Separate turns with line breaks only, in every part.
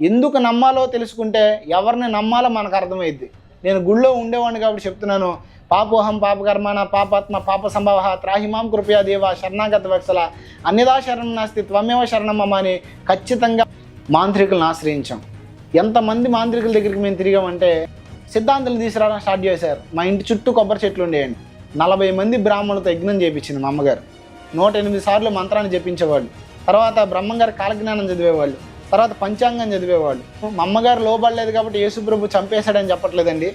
ఎందుకు నమ్మాలో తెలుసుకుంటే ఎవరిని నమ్మాలో మనకు అర్థమైద్ది. నేను గుళ్ళో ఉండేవాడిని కాబట్టి చెప్తున్నాను. పాపోహం పాపకర్మాణ పాపాత్మ పాప సంభవ త్రాహిమాం కృపయా దేవ శరణాగత వత్సల అన్యదా శరణం నాస్తి త్వమేవ శరణం మమ అని ఖచ్చితంగా మాంత్రికులను ఆశ్రయించాం. ఎంతమంది మాంత్రికుల దగ్గరికి మేము తిరిగామంటే సిద్ధాంతాలు తీసుకురావడం స్టార్ట్ చేశారు. మా ఇంటి చుట్టూ కొబ్బరి చెట్లు ఉండేయండి. 40 మంది బ్రాహ్మణులతో యజ్ఞం చేయించింది మా అమ్మగారు. 108 సార్లు మంత్రాన్ని జపించేవాళ్ళు. తర్వాత బ్రహ్మంగారు కాలజ్ఞానం చదివేవాళ్ళు. తర్వాత పంచాంగం చదివేవాళ్ళు. మా అమ్మగారు లోబడలేదు కాబట్టి యేసుప్రభు చంపేశాడని చెప్పట్లేదండి.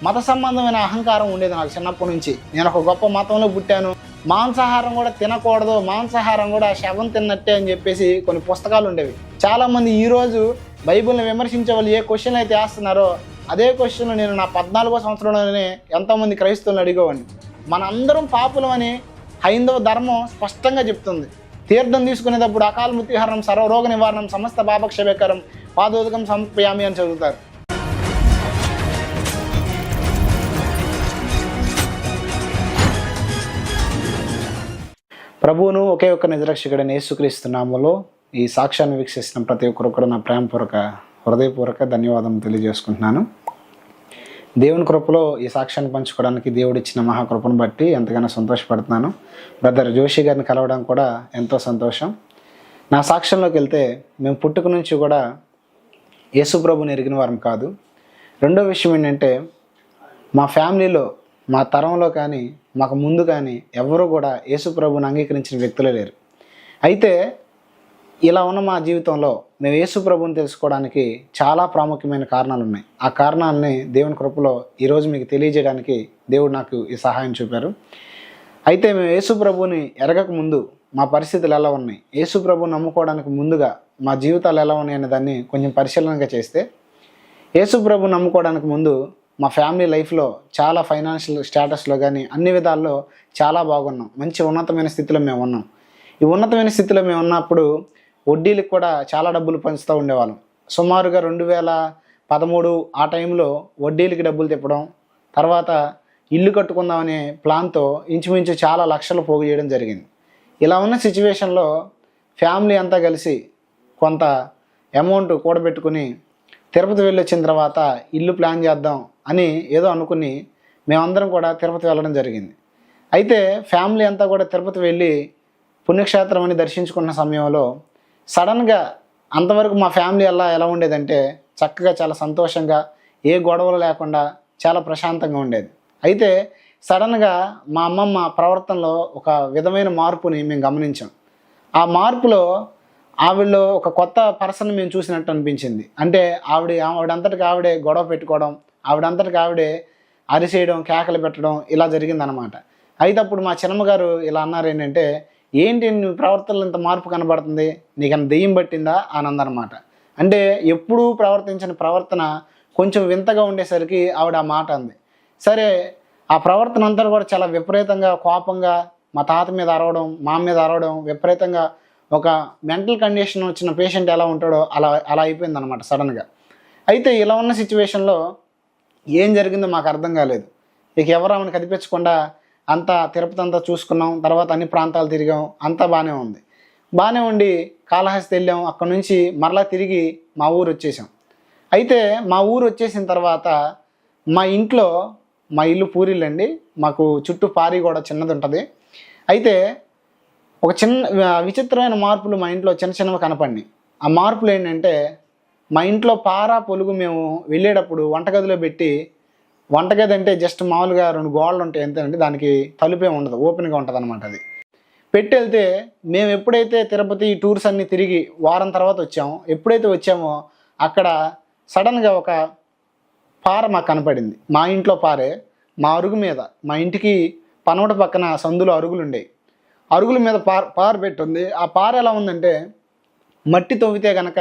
మత సంబంధమైన అహంకారం ఉండేది నాకు చిన్నప్పటి నుంచి. నేను ఒక గొప్ప మతంలో పుట్టాను, మాంసాహారం కూడా తినకూడదు, మాంసాహారం కూడా శవం తిన్నట్టే అని చెప్పేసి కొన్ని పుస్తకాలు ఉండేవి. చాలామంది ఈరోజు బైబిల్ని విమర్శించే వాళ్ళు ఏ క్వశ్చన్ అయితే వేస్తున్నారో అదే క్వశ్చన్ నేను నా 14వ సంవత్సరంలోనే ఎంతోమంది క్రైస్తవులను అడిగేవాడిని. మనందరం పాపులమని హైందవ ధర్మం స్పష్టంగా చెప్తుంది. తీర్థం తీసుకునేటప్పుడు అకాల మృత్యుహరణం సర్వరోగ నివారణం సమస్త పాపక్షేపకరం పాదోదకం సమర్పయామి అని చదువుతారు. ప్రభువును ఒకే ఒక్క నిజరక్షకుడైన యేసుక్రీస్తు నామములో ఈ సాక్ష్యాన్ని వీక్షిస్తున్న ప్రతి ఒక్కరు కూడా నా ప్రేమపూర్వక హృదయపూర్వక ధన్యవాదం తెలియజేసుకుంటున్నాను. దేవుని కృపలో ఈ సాక్ష్యాన్ని పంచుకోవడానికి దేవుడు ఇచ్చిన మహాకృపను బట్టి ఎంతగానో సంతోషపడుతున్నాను. బ్రదర్ జోషి గారిని కలవడం కూడా ఎంతో సంతోషం. నా సాక్ష్యంలోకి వెళ్తే మేము పుట్టుక నుంచి కూడా యేసుప్రభుని ఎరిగిన వారం కాదు. రెండో విషయం ఏంటంటే మా ఫ్యామిలీలో మా తరంలో కానీ మాకు ముందు కానీ ఎవరు కూడా యేసుప్రభుని అంగీకరించిన వ్యక్తులే లేరు. అయితే ఇలా ఉన్న మా జీవితంలో మేము యేసుప్రభుని తెలుసుకోవడానికి చాలా ప్రాముఖ్యమైన కారణాలు ఉన్నాయి. ఆ కారణాలని దేవుని కృపలో ఈరోజు మీకు తెలియజేయడానికి దేవుడు నాకు ఈ సహాయం చూపారు. అయితే మేము యేసుప్రభుని ఎరగక ముందు మా పరిస్థితులు ఎలా ఉన్నాయి, యేసుప్రభుని నమ్ముకోవడానికి ముందుగా మా జీవితాలు ఎలా ఉన్నాయి అనే దాన్ని కొంచెం పరిశీలనగా చేస్తే, యేసుప్రభుని నమ్ముకోవడానికి ముందు మా ఫ్యామిలీ లైఫ్లో చాలా ఫైనాన్షియల్ స్టేటస్లో కానీ అన్ని విధాల్లో చాలా బాగున్నాం. మంచి ఉన్నతమైన స్థితిలో మేము ఉన్నాం. ఈ ఉన్నతమైన స్థితిలో మేము ఉన్నప్పుడు వడ్డీలకు కూడా చాలా డబ్బులు పంచుతూ ఉండేవాళ్ళం. సుమారుగా 2013 ఆ టైంలో వడ్డీలకి డబ్బులు తిప్పడం, తర్వాత ఇల్లు కట్టుకుందామనే ప్లాన్తో ఇంచుమించు చాలా లక్షలు పోగు చేయడం జరిగింది. ఇలా ఉన్న సిచ్యువేషన్లో ఫ్యామిలీ అంతా కలిసి కొంత అమౌంట్ కూడబెట్టుకుని తిరుపతి వెళ్ళి వచ్చిన తర్వాత ఇల్లు ప్లాన్ చేద్దాం అని ఏదో అనుకుని మేమందరం కూడా తిరుపతి వెళ్ళడం జరిగింది. అయితే ఫ్యామిలీ అంతా కూడా తిరుపతి వెళ్ళి పుణ్యక్షేత్రం అని దర్శించుకున్న సమయంలో సడన్గా అంతవరకు మా ఫ్యామిలీ ఎలా ఉండేదంటే చక్కగా చాలా సంతోషంగా ఏ గొడవలు లేకుండా చాలా ప్రశాంతంగా ఉండేది. అయితే సడన్గా మా అమ్మమ్మ ప్రవర్తనలో ఒక విధమైన మార్పుని మేము గమనించాం. ఆ మార్పులో ఆవిడలో ఒక కొత్త పర్సన్ మేము చూసినట్టు అనిపించింది. అంటే ఆవిడంతటికి ఆవిడే గొడవ పెట్టుకోవడం, ఆవిడంతటికి ఆవిడే అరిసేయడం, కేకలు పెట్టడం ఇలా జరిగిందనమాట. అయితే అప్పుడు మా చిన్నమ్మగారు ఇలా అన్నారు, ఏంటి నీ ప్రవర్తనలో ఇంత మార్పు కనబడుతుంది, నీకన్నా దెయ్యం పట్టిందా అని అందనమాట. అంటే ఎప్పుడూ ప్రవర్తించిన ప్రవర్తన కొంచెం వింతగా ఉండేసరికి ఆవిడ ఆ మాట అంది. సరే, ఆ ప్రవర్తన అంతా కూడా చాలా విపరీతంగా కోపంగా మా తాత మీద అరవడం, మా మీద అరవడం, విపరీతంగా ఒక మెంటల్ కండిషన్ వచ్చిన పేషెంట్ ఎలా ఉంటాడో అలా అయిపోయింది అనమాట సడన్గా. అయితే ఇలా ఉన్న సిచ్యువేషన్లో ఏం జరిగిందో మాకు అర్థం కాలేదు. ఇక ఎవరు ఆమెను కనిపించకుండా అంతా తిరుపతి అంతా చూసుకున్నాం, తర్వాత అన్ని ప్రాంతాలు తిరిగాం, అంతా బాగానే ఉంది. బాగానే ఉండి కాళహస్తి వెళ్ళాం. అక్కడ నుంచి మరలా తిరిగి మా ఊరు వచ్చేసాం. అయితే మా ఊరు వచ్చేసిన తర్వాత మా ఇల్లు పూరిల్లండి, మాకు చుట్టూ పారి కూడా చిన్నది ఉంటుంది. అయితే ఒక చిన్న విచిత్రమైన మార్పులు మా ఇంట్లో చిన్నవి కనపడినాయి. ఆ మార్పులు ఏంటంటే, మా ఇంట్లో పారా పొలుగు మేము వెళ్ళేటప్పుడు వంటగదిలో పెట్టి, వంటగది అంటే జస్ట్ మామూలుగా 2 గోడలు ఉంటాయి ఎంతండి, దానికి తలుపే ఉండదు, ఓపెన్గా ఉంటుంది అనమాట. అది పెట్టి వెళ్తే మేము ఎప్పుడైతే తిరుపతి టూర్స్ అన్నీ తిరిగి వారం తర్వాత ఎప్పుడైతే వచ్చామో అక్కడ సడన్గా ఒక పార మాకు కనపడింది. మా ఇంట్లో పారే మా అరుగు మీద, మా ఇంటికి పనవట పక్కన సందులో అరుగులు ఉండేవి. అరుగుల మీద పార పెట్టుంది. ఆ పార ఎలా ఉందంటే, మట్టి తవ్వితే కనుక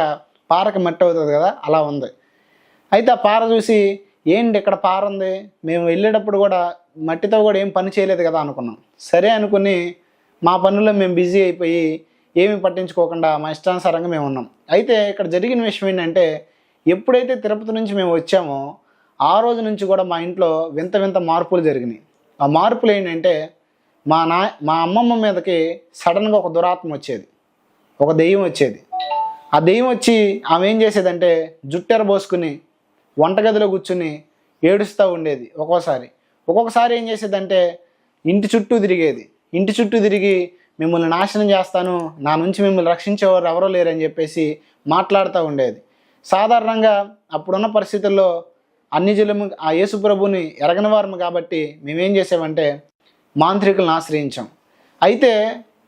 పారకి మట్టి అవుతుంది కదా, అలా ఉంది. అయితే ఆ పార చూసి ఏంటి ఇక్కడ పార ఉంది, మేము వెళ్ళేటప్పుడు కూడా మట్టితో కూడా ఏం పని చేయలేదు కదా అనుకున్నాం. సరే అనుకుని మా పనుల్లో మేము బిజీ అయిపోయి ఏమీ పట్టించుకోకుండా మా ఇష్టానుసారంగా మేము ఉన్నాం. అయితే ఇక్కడ జరిగిన విషయం ఏంటంటే, ఎప్పుడైతే తిరుపతి నుంచి మేము వచ్చామో ఆ రోజు నుంచి కూడా మా ఇంట్లో వింత వింత మార్పులు జరిగినాయి. ఆ మార్పులు ఏంటంటే, మా అమ్మమ్మ మీదకి సడన్గా ఒక దురాత్మ వచ్చేది, ఒక దెయ్యం వచ్చేది. ఆ దెయ్యం వచ్చి ఆమె ఏం చేసేదంటే జుట్టెర పోసుకుని వంటగదిలో కూర్చుని ఏడుస్తూ ఉండేది. ఒక్కొక్కసారి ఏం చేసేదంటే ఇంటి చుట్టూ తిరిగేది. ఇంటి చుట్టూ తిరిగి మిమ్మల్ని నాశనం చేస్తాను, నా నుంచి మిమ్మల్ని రక్షించేవారు ఎవరో లేరని చెప్పేసి మాట్లాడుతూ ఉండేది. సాధారణంగా అప్పుడున్న పరిస్థితుల్లో అన్ని జలము ఆ యేసు ప్రభుని ఎరగని వారము కాబట్టి మేమేం చేసామంటే మాంత్రికులను ఆశ్రయించాం. అయితే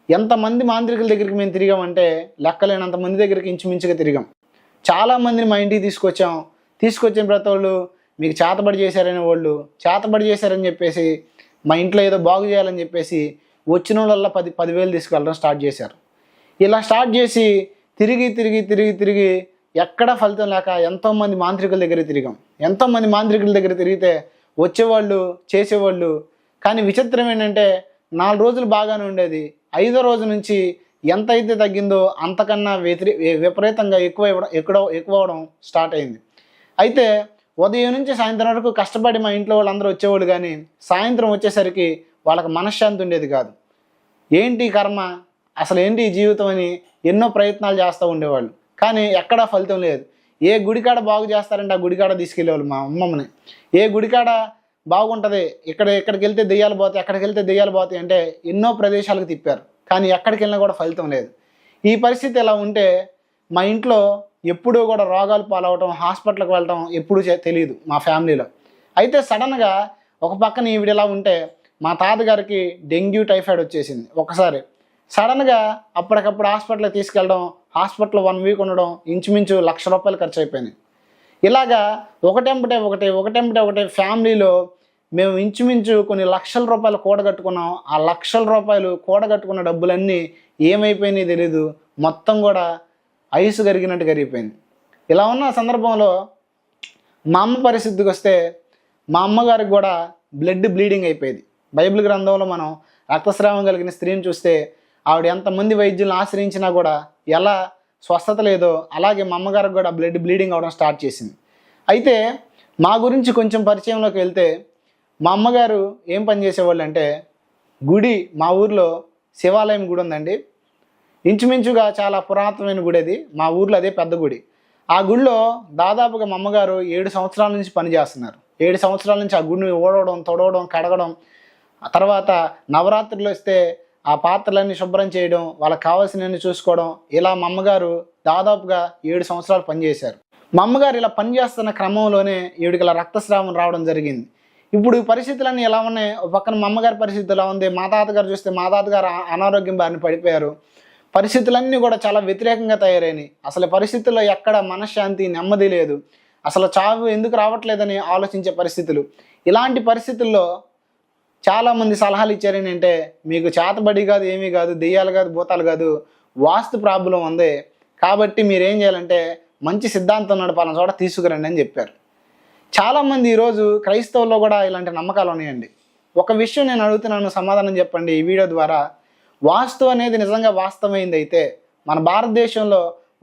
ఎంతమంది మాంత్రికుల దగ్గరికి మేము తిరిగామంటే లెక్కలేనంత మంది దగ్గరికి ఇంచుమించుగా తిరిగాం. చాలామందిని మా ఇంటికి తీసుకొచ్చిన ప్రతి వాళ్ళు మీకు చేతబడి చేశారని చెప్పేసి మా ఇంట్లో ఏదో బాగు చేయాలని చెప్పేసి వచ్చిన వాళ్ళల్లో 10,000 తీసుకెళ్ళడం స్టార్ట్ చేశారు. ఇలా స్టార్ట్ చేసి తిరిగి ఎక్కడ ఫలితం లేక ఎంతోమంది మాంత్రికుల దగ్గర తిరిగితే వచ్చేవాళ్ళు చేసేవాళ్ళు. కానీ విచిత్రం ఏంటంటే 4 రోజులు బాగానే ఉండేది. 5వ రోజు నుంచి ఎంత అయితే తగ్గిందో అంతకన్నా విపరీతంగా ఎక్కువ అవడం స్టార్ట్ అయింది. అయితే ఉదయం నుంచి సాయంత్రం వరకు కష్టపడి మా ఇంట్లో వాళ్ళందరూ వచ్చేవాళ్ళు, కానీ సాయంత్రం వచ్చేసరికి వాళ్ళకి మనశ్శాంతి ఉండేది కాదు. ఏంటి కర్మ, అసలు ఏంటి ఈ జీవితం అని ఎన్నో ప్రయత్నాలు చేస్తూ ఉండేవాళ్ళు, కానీ ఎక్కడా ఫలితం లేదు. ఏ గుడికాడ బాగు చేస్తారంటే ఆ గుడికాడ తీసుకెళ్ళేవాళ్ళు మా అమ్మమ్మని. ఏ గుడికాడ బాగుంటుంది, ఎక్కడికి వెళ్తే దెయ్యాలు పోతాయి అంటే ఎన్నో ప్రదేశాలకు తిప్పారు, కానీ ఎక్కడికి వెళ్ళినా కూడా ఫలితం లేదు. ఈ పరిస్థితి ఎలా ఉంటే మా ఇంట్లో ఎప్పుడూ కూడా రోగాలు పాలవటం, హాస్పిటల్కి వెళ్ళటం ఎప్పుడూ తెలియదు మా ఫ్యామిలీలో. అయితే సడన్గా ఒక పక్కన ఈవిడ ఎలా ఉంటే మా తాతగారికి డెంగ్యూ టైఫాయిడ్ వచ్చేసింది. ఒకసారి సడన్గా అప్పటికప్పుడు హాస్పిటల్కి తీసుకెళ్ళడం, హాస్పిటల్లో 1 వీక్ ఉండడం, ఇంచుమించు ₹1,00,000 ఖర్చు అయిపోయింది. ఇలాగా ఒకటెంబటే ఫ్యామిలీలో మేము ఇంచుమించు కొన్ని ₹1,00,000 కూడగట్టుకున్నాం. ఆ ₹1,00,000 కూడగట్టుకున్న డబ్బులన్నీ ఏమైపోయినాయి తెలీదు, మొత్తం కూడా ఐసు కరిగినట్టు కరిగిపోయింది. ఇలా ఉన్న సందర్భంలో మా అమ్మ పరిస్థితికి వస్తే మా అమ్మగారికి కూడా బ్లడ్ బ్లీడింగ్ అయిపోయేది. బైబిల్ గ్రంథంలో మనం రక్తస్రావం కలిగిన స్త్రీని చూస్తే ఆవిడ ఎంతమంది వైద్యులను ఆశ్రయించినా కూడా ఎలా స్వస్థత లేదో అలాగే మా అమ్మగారికి కూడా బ్లడ్ బ్లీడింగ్ అవడం స్టార్ట్ చేసింది. అయితే మా గురించి కొంచెం పరిచయంలోకి వెళ్తే మా అమ్మగారు ఏం పని చేసేవాళ్ళు అంటే మా ఊర్లో శివాలయం గుడి ఉందండి. ఇంచుమించుగా చాలా పురాతనమైన గుడి అది. మా ఊర్లో అదే పెద్ద గుడి. ఆ గుడిలో దాదాపుగా మా అమ్మగారు 7 సంవత్సరాల నుంచి పనిచేస్తున్నారు. 7 సంవత్సరాల నుంచి ఆ గుడిని ఓడవడం, తొడవడం, కడగడం, తర్వాత నవరాత్రులు వస్తే ఆ పాత్రలన్నీ శుభ్రం చేయడం, వాళ్ళకి కావాల్సినవన్నీ చూసుకోవడం, ఇలా మా అమ్మగారు దాదాపుగా 7 సంవత్సరాలు పనిచేశారు. మా అమ్మగారు ఇలా పనిచేస్తున్న క్రమంలోనే ఈవిడికి ఇలా రక్తస్రావం రావడం జరిగింది. ఇప్పుడు ఈ పరిస్థితులన్నీ ఎలా ఉన్నాయి, పక్కన మా అమ్మగారి పరిస్థితి ఎలా ఉంది, మా తాతగారు చూస్తే మా తాతగారు అనారోగ్యం బారిన పడిపోయారు. పరిస్థితులన్నీ కూడా చాలా వ్యతిరేకంగా తయారైనాయి. అసలు పరిస్థితుల్లో ఎక్కడ మనశ్శాంతి, నెమ్మది లేదు. అసలు చావు ఎందుకు రావట్లేదని ఆలోచించే పరిస్థితులు. ఇలాంటి పరిస్థితుల్లో చాలామంది సలహాలు ఇచ్చారు ఏంటంటే మీకు చేతబడి కాదు, ఏమీ కాదు, దెయ్యాలు కాదు, భూతాలు కాదు, వాస్తు ప్రాబ్లం ఉంది, కాబట్టి మీరేం చేయాలంటే మంచి సిద్ధాంతం నడపాలని చోట తీసుకురండి అని చెప్పారు. చాలామంది ఈరోజు క్రైస్తవుల్లో కూడా ఇలాంటి నమ్మకాలు ఉన్నాయండి. ఒక విషయం నేను అడుగుతున్నాను, సమాధానం చెప్పండి ఈ వీడియో ద్వారా. వాస్తు అనేది నిజంగా వాస్తవమైంది అయితే మన భారతదేశంలో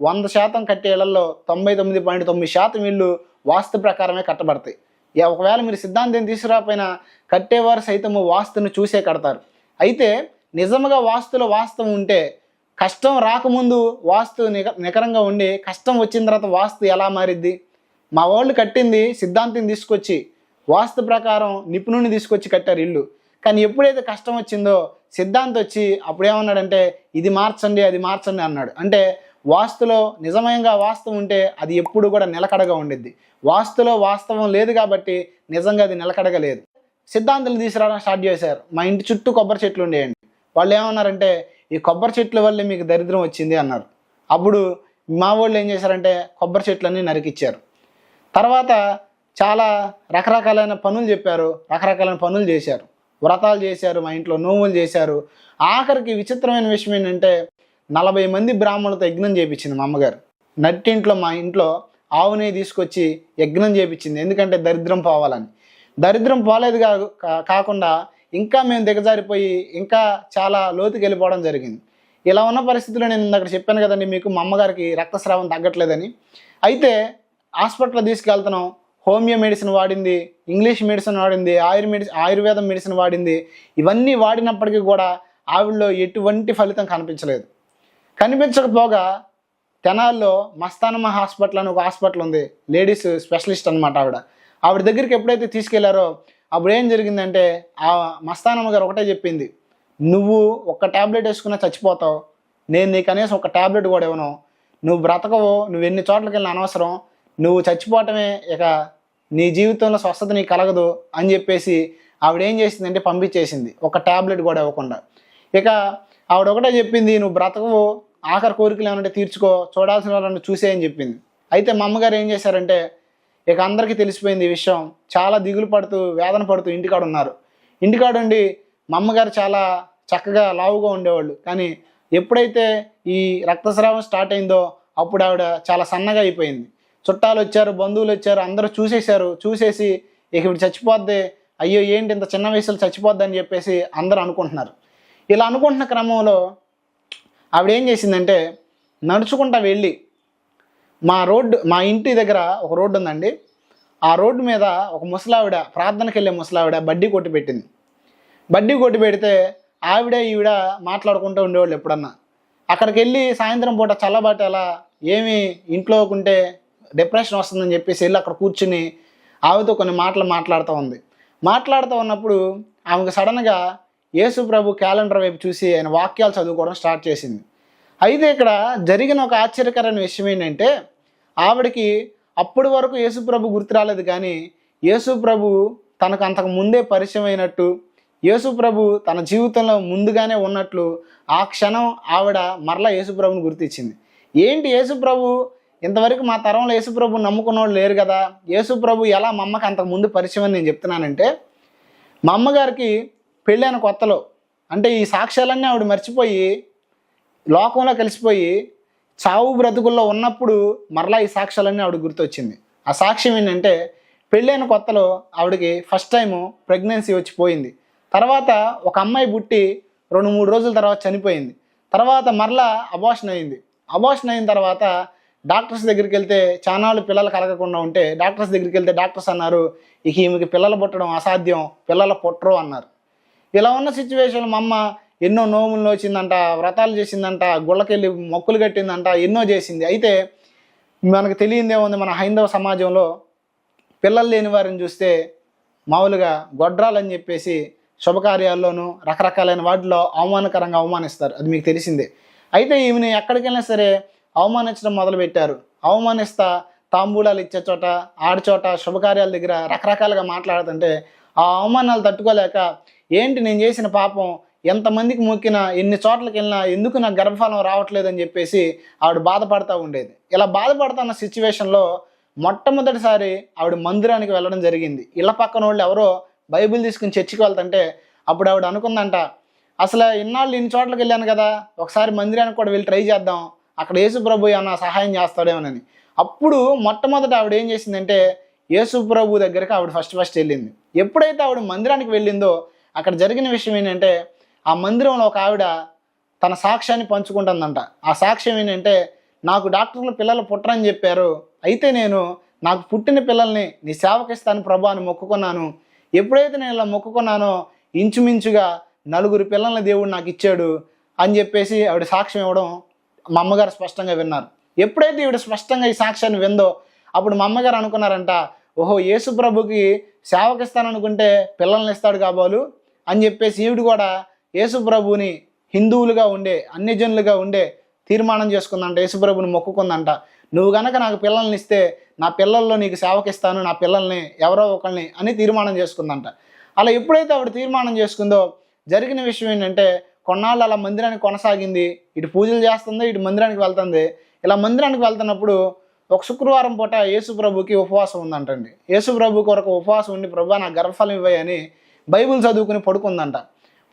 100% కట్టే ఇళ్లలో 99.9% ఇళ్ళు వాస్తు ప్రకారమే కట్టబడతాయి. ఒకవేళ మీరు సిద్ధాంతం తీసుకురాకపోయినా కట్టేవారు సైతము వాస్తును చూసే కడతారు. అయితే నిజంగా వాస్తులో వాస్తవం ఉంటే కష్టం రాకముందు వాస్తు నికరంగా ఉండి కష్టం వచ్చిన తర్వాత వాస్తు ఎలా మారిద్ది? మా వాళ్ళు కట్టింది సిద్ధాంతం తీసుకొచ్చి వాస్తు ప్రకారం నిపుణుని తీసుకొచ్చి కట్టారు ఇల్లు. కానీ ఎప్పుడైతే కష్టం వచ్చిందో సిద్ధాంతం వచ్చి అప్పుడు ఏమన్నాడంటే ఇది మార్చండి, అది మార్చండి అన్నాడు. అంటే వాస్తులో నిజమయంగా వాస్తవం ఉంటే అది ఎప్పుడు కూడా నిలకడగా ఉండిద్ది. వాస్తులో వాస్తవం లేదు కాబట్టి నిజంగా అది నిలకడగా లేదు. సిద్ధాంతాలు తీసుకురావడం స్టార్ట్ చేశారు. మా ఇంటి చుట్టూ కొబ్బరి చెట్లు ఉండేయండి. వాళ్ళు ఏమన్నారంటే ఈ కొబ్బరి చెట్ల వల్లే మీకు దరిద్రం వచ్చింది అన్నారు. అప్పుడు మా వాళ్ళు ఏం చేశారంటే కొబ్బరి చెట్లన్నీ నరికిచ్చారు. తర్వాత చాలా రకరకాలైన పనులు చెప్పారు, రకరకాలైన పనులు చేశారు, వ్రతాలు చేశారు, మా ఇంట్లో నోములు చేశారు. ఆఖరికి విచిత్రమైన విషయం ఏంటంటే 40 మంది బ్రాహ్మణులతో యజ్ఞం చేయించింది మా అమ్మగారు. నట్టింట్లో మా ఇంట్లో ఆవుని తీసుకొచ్చి యజ్ఞం చేయించింది. ఎందుకంటే దరిద్రం పోవాలని. దరిద్రం పోలేదు కాకుండా ఇంకా మేము దిగజారిపోయి ఇంకా చాలా లోతుకి వెళ్ళిపోవడం జరిగింది. ఇలా ఉన్న పరిస్థితుల్లో నేను ఇందాక చెప్పాను కదండి మీకు, మా అమ్మగారికి రక్తస్రావం తగ్గట్లేదని. అయితే హాస్పిటల్లో తీసుకెళ్తున్నాం. హోమియో మెడిసిన్ వాడింది, ఇంగ్లీష్ మెడిసిన్ వాడింది, ఆయుర్వేదం మెడిసిన్ వాడింది. ఇవన్నీ వాడినప్పటికీ కూడా ఆవిడలో ఎటువంటి ఫలితం కనిపించలేదు. కనిపించకపోగా తెనాల్లో మస్తానమ్మ హాస్పిటల్ అని ఒక హాస్పిటల్ ఉంది, లేడీస్ స్పెషలిస్ట్ అనమాట. ఆవిడ దగ్గరికి ఎప్పుడైతే తీసుకెళ్లారో అప్పుడు ఏం జరిగిందంటే ఆ మస్తానమ్మ గారు ఒకటే చెప్పింది, నువ్వు ఒక్క ట్యాబ్లెట్ వేసుకున్నా చచ్చిపోతావు, నేను నీకు కనీసం ఒక ట్యాబ్లెట్ కూడా ఇవ్వను, నువ్వు బ్రతకవు, నువ్వు ఎన్ని చోట్లకి వెళ్ళిన అనవసరం, నువ్వు చచ్చిపోవటమే, ఇక నీ జీవితంలో స్వస్థత నీకు కలగదు అని చెప్పేసి ఆవిడ ఏం చేసిందంటే పంపించేసింది, ఒక ట్యాబ్లెట్ కూడా ఇవ్వకుండా. ఇక ఆవిడ ఒకటే చెప్పింది, నువ్వు బ్రతకవు, ఆఖరి కోరికలు ఏమంటే తీర్చుకో, చూడాల్సిన వాళ్ళని చూసే అని చెప్పింది. అయితే మా అమ్మగారు ఏం చేశారంటే ఇక అందరికీ తెలిసిపోయింది ఈ విషయం, చాలా దిగులు పడుతూ వేదన పడుతూ ఇంటికాడ ఉన్నారు. ఇంటికాడ ఉండి మా అమ్మగారు చాలా చక్కగా లావుగా ఉండేవాళ్ళు, కానీ ఎప్పుడైతే ఈ రక్తస్రావం స్టార్ట్ అయిందో అప్పుడు ఆవిడ చాలా సన్నగా అయిపోయింది. చుట్టాలు వచ్చారు, బంధువులు వచ్చారు, అందరూ చూసేశారు. చూసేసి ఇక ఇప్పుడు చచ్చిపోద్ది, అయ్యో ఏంటి ఇంత చిన్న వయసులో చచ్చిపోద్ది అని చెప్పేసి అందరూ అనుకుంటున్నారు. ఇలా అనుకుంటున్న క్రమంలో ఆవిడ ఏం చేసిందంటే నడుచుకుంటా వెళ్ళి మా ఇంటి దగ్గర ఒక రోడ్డు ఉందండి, ఆ రోడ్డు మీద ఒక ముసలావిడ, ప్రార్థనకి వెళ్ళే ముసలావిడ బడ్డీ కొట్టి పెట్టింది. బడ్డీ కొట్టి పెడితే ఈవిడ మాట్లాడుకుంటూ ఉండేవాళ్ళు. ఎప్పుడన్నా అక్కడికి వెళ్ళి సాయంత్రం పూట చల్లబట్టేలా ఏమి ఇంట్లో ఉంటే డిప్రెషన్ వస్తుందని చెప్పేసి వెళ్ళి అక్కడ కూర్చుని ఆవిడతో కొన్ని మాటలు మాట్లాడుతూ ఉన్నప్పుడు ఆమెకు సడన్గా యేసు ప్రభు క్యాలెండర్ వైపు చూసి ఆయన వాక్యాలు చదువుకోవడం స్టార్ట్ చేసింది. అయితే ఇక్కడ జరిగిన ఒక ఆశ్చర్యకరమైన విషయం ఏంటంటే ఆవిడకి అప్పటి వరకు యేసు ప్రభు గుర్తు రాలేదు, కానీ యేసు ప్రభు తనకు అంతకు ముందే పరిచయం అయినట్టు, యేసు ప్రభు తన జీవితంలో ముందుగానే ఉన్నట్లు ఆ క్షణం ఆవిడ మరలా యేసు ప్రభుని గుర్తించింది. ఏంటి యేసు ప్రభు ఇంతవరకు మా తరంలో యేసు ప్రభు నమ్ముకున్న వాళ్ళు లేరు కదా, యేసు ప్రభు ఎలా మా అమ్మకి అంతకు ముందు పరిచయం అని నేను చెప్తున్నానంటే, మా అమ్మగారికి పెళ్ళైన కొత్తలో అంటే ఈ సాక్ష్యాలన్నీ ఆవిడ మర్చిపోయి లోకంలో కలిసిపోయి చావు బ్రతుకుల్లో ఉన్నప్పుడు మరలా ఈ సాక్ష్యాలన్నీ ఆవిడ గుర్తొచ్చింది. ఆ సాక్ష్యం ఏంటంటే పెళ్ళైన కొత్తలో ఆవిడకి ఫస్ట్ టైము ప్రెగ్నెన్సీ వచ్చిపోయింది. తర్వాత ఒక అమ్మాయి పుట్టి 2-3 రోజుల తర్వాత చనిపోయింది. తర్వాత మరలా అబార్షన్ అయింది. అబార్షన్ అయిన తర్వాత డాక్టర్స్ దగ్గరికి వెళ్తే చానాళ్ళు పిల్లలు కలగకుండా ఉంటే డాక్టర్స్ దగ్గరికి వెళ్తే డాక్టర్స్ అన్నారు, ఇక ఈమెకి పిల్లలు పుట్టడం అసాధ్యం, పిల్లలు పుట్టరు అన్నారు. ఇలా ఉన్న సిచ్యువేషన్లో మా అమ్మ ఎన్నో నోములు నోచిందంట, వ్రతాలు చేసిందంట, గుళ్ళకెళ్ళి మొక్కులు కట్టిందంట, ఎన్నో చేసింది. అయితే మనకు తెలియదేముంది, మన హైందవ సమాజంలో పిల్లలు లేని వారిని చూస్తే మామూలుగా గొడ్రాలని చెప్పేసి శుభకార్యాల్లోనూ రకరకాలైన వాటిలో అవమానకరంగా అవమానిస్తారు, అది మీకు తెలిసిందే. అయితే ఈమెని ఎక్కడికి వెళ్ళినా సరే అవమానించడం మొదలుపెట్టారు. అవమానిస్తా తాంబూలాలు ఇచ్చే చోట, ఆడిచోట, శుభకార్యాల దగ్గర రకరకాలుగా మాట్లాడుతుంటే ఆ అవమానాలు తట్టుకోలేక ఏంటి నేను చేసిన పాపం, ఎంతమందికి మొక్కినా ఎన్ని చోట్లకి వెళ్ళినా ఎందుకు నాకు గర్భఫలం రావట్లేదని చెప్పేసి ఆవిడ బాధపడుతూ ఉండేది. ఇలా బాధపడుతున్న సిచ్యువేషన్లో మొట్టమొదటిసారి ఆవిడ మందిరానికి వెళ్ళడం జరిగింది. ఇళ్ళ పక్కన వాళ్ళు ఎవరో బైబిల్ తీసుకుని చర్చికి వెళ్తుంటే అప్పుడు ఆవిడ అనుకుందంట, అసలు ఇన్నాళ్ళు ఇన్ని చోట్లకి వెళ్ళాను కదా, ఒకసారి మందిరానికి కూడా వెళ్ళి ట్రై చేద్దాం, అక్కడ యేసు ప్రభు ఏమన్నా సహాయం చేస్తాడేమోనని. అప్పుడు మొట్టమొదట ఆవిడ ఏం చేసిందంటే యేసు ప్రభు దగ్గరికి ఆవిడ ఫస్ట్ వెళ్ళింది. ఎప్పుడైతే ఆవిడ మందిరానికి వెళ్ళిందో అక్కడ జరిగిన విషయం ఏంటంటే ఆ మందిరంలో ఒక ఆవిడ తన సాక్ష్యాన్ని పంచుకుంటుందంట. ఆ సాక్ష్యం ఏంటంటే, నాకు డాక్టర్లు పిల్లలు పుట్టరని చెప్పారు, అయితే నేను నాకు పుట్టిన పిల్లల్ని నీ సేవకిస్తాను ప్రభు అని మొక్కుకున్నాను. ఎప్పుడైతే నేను ఇలా మొక్కుకున్నానో ఇంచుమించుగా 4 పిల్లల్ని దేవుడు నాకు ఇచ్చాడు అని చెప్పేసి ఆవిడ సాక్ష్యం ఇవ్వడం మా అమ్మగారు స్పష్టంగా విన్నారు. ఎప్పుడైతే ఈవిడ స్పష్టంగా ఈ సాక్ష్యాన్ని విందో అప్పుడు మా అమ్మగారు అనుకున్నారంట, ఓహో యేసు ప్రభుకి సేవకిస్తాననుకుంటే పిల్లల్ని ఇస్తాడు కాబోలు అని చెప్పేసి ఈవిడ కూడా యేసు ప్రభుని హిందువులుగా ఉండే అన్యజనులుగా ఉండే తీర్మానం చేసుకుందంట, యేసు ప్రభుని మొక్కుకుందంట, నువ్వు గనక నాకు పిల్లల్ని ఇస్తే నా పిల్లల్లో నీకు సేవకిస్తాను, నా పిల్లల్ని ఎవరో ఒకరిని అని తీర్మానం చేసుకుందంట. అలా ఎప్పుడైతే ఆవిడ తీర్మానం చేసుకుందో జరిగిన విషయం ఏంటంటే కొన్నాళ్ళు అలా మందిరానికి కొనసాగింది. ఇటు పూజలు చేస్తుంది, ఇటు మందిరానికి వెళ్తుంది. ఇలా మందిరానికి వెళ్తున్నప్పుడు ఒక శుక్రవారం పూట యేసు ప్రభుకి ఉపవాసం ఉందంటండి. యేసు ప్రభు కొరకు ఉపవాసం ఉండి, ప్రభా నాకు గర్భఫలం ఇవ్వని బైబిల్ చదువుకుని పడుకుందంట.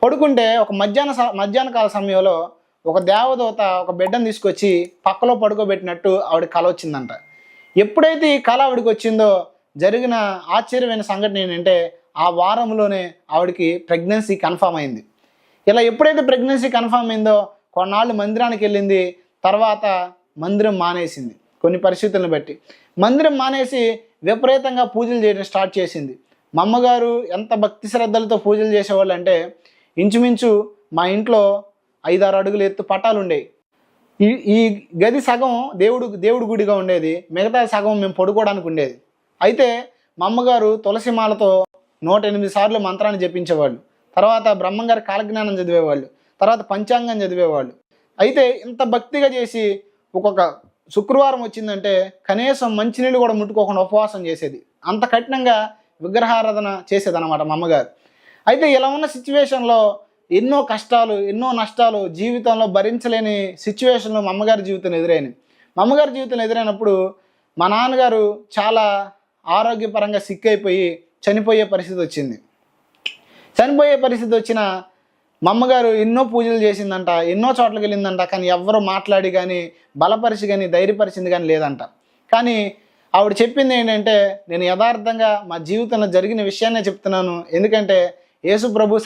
పడుకుంటే ఒక మధ్యాహ్న కాల సమయంలో ఒక దేవదూత ఒక బిడ్డను తీసుకొచ్చి పక్కలో పడుకోబెట్టినట్టు ఆవిడ కల వచ్చిందంట. ఎప్పుడైతే ఈ కళ ఆవిడకి వచ్చిందో జరిగిన ఆశ్చర్యమైన సంఘటన ఏంటంటే ఆ వారంలోనే ఆవిడకి ప్రెగ్నెన్సీ కన్ఫామ్ అయింది. ఇలా ఎప్పుడైతే ప్రెగ్నెన్సీ కన్ఫామ్ అయిందో కొన్నాళ్ళు మందిరానికి వెళ్ళింది. తర్వాత మందిరం మానేసింది. కొన్ని పరిస్థితులను బట్టి మందిరం మానేసి విపరీతంగా పూజలు చేయడం స్టార్ట్ చేసింది. మా అమ్మగారు ఎంత భక్తి శ్రద్ధలతో పూజలు చేసేవాళ్ళు అంటే ఇంచుమించు మా ఇంట్లో 5-6 అడుగులు ఎత్తు పటాలు ఉండేవి. ఈ ఈ గది సగం దేవుడు గుడిగా ఉండేది, మిగతా సగం మేము పడుకోవడానికి ఉండేది. అయితే మా అమ్మగారు తులసిమాలతో 108 సార్లు మంత్రాన్ని జపించేవాళ్ళు. తర్వాత బ్రహ్మంగారి కాలజ్ఞానం చదివేవాళ్ళు. తర్వాత పంచాంగం చదివేవాళ్ళు. అయితే ఇంత భక్తిగా చేసి ఒక్కొక్క శుక్రవారం వచ్చిందంటే కనీసం మంచినీళ్ళు కూడా ముట్టుకోకుండా ఉపవాసం చేసేది. అంత కఠినంగా విగ్రహారాధన చేసేదన్నమాట మా అమ్మగారు. అయితే ఇలా ఉన్న సిచ్యువేషన్లో ఎన్నో కష్టాలు, ఎన్నో నష్టాలు, జీవితంలో భరించలేని సిచ్యువేషన్లో మా అమ్మగారి జీవితం ఎదురైనవి. మా అమ్మగారి జీవితం ఎదురైనప్పుడు మా నాన్నగారు చాలా ఆరోగ్యపరంగా సిక్ అయిపోయి చనిపోయే పరిస్థితి వచ్చింది. చనిపోయే పరిస్థితి వచ్చిన మా అమ్మగారు ఎన్నో పూజలు చేసిందంట, ఎన్నో చోట్లకి వెళ్ళిందంట, కానీ ఎవ్వరూ మాట్లాడి కానీ బలపరిచి కానీ ధైర్యపరిచింది కానీ లేదంట. కానీ ఆవిడ చెప్పింది ఏంటంటే, నేను యథార్థంగా మా జీవితంలో జరిగిన విషయాన్నే చెప్తున్నాను. ఎందుకంటే యేసు ప్రభు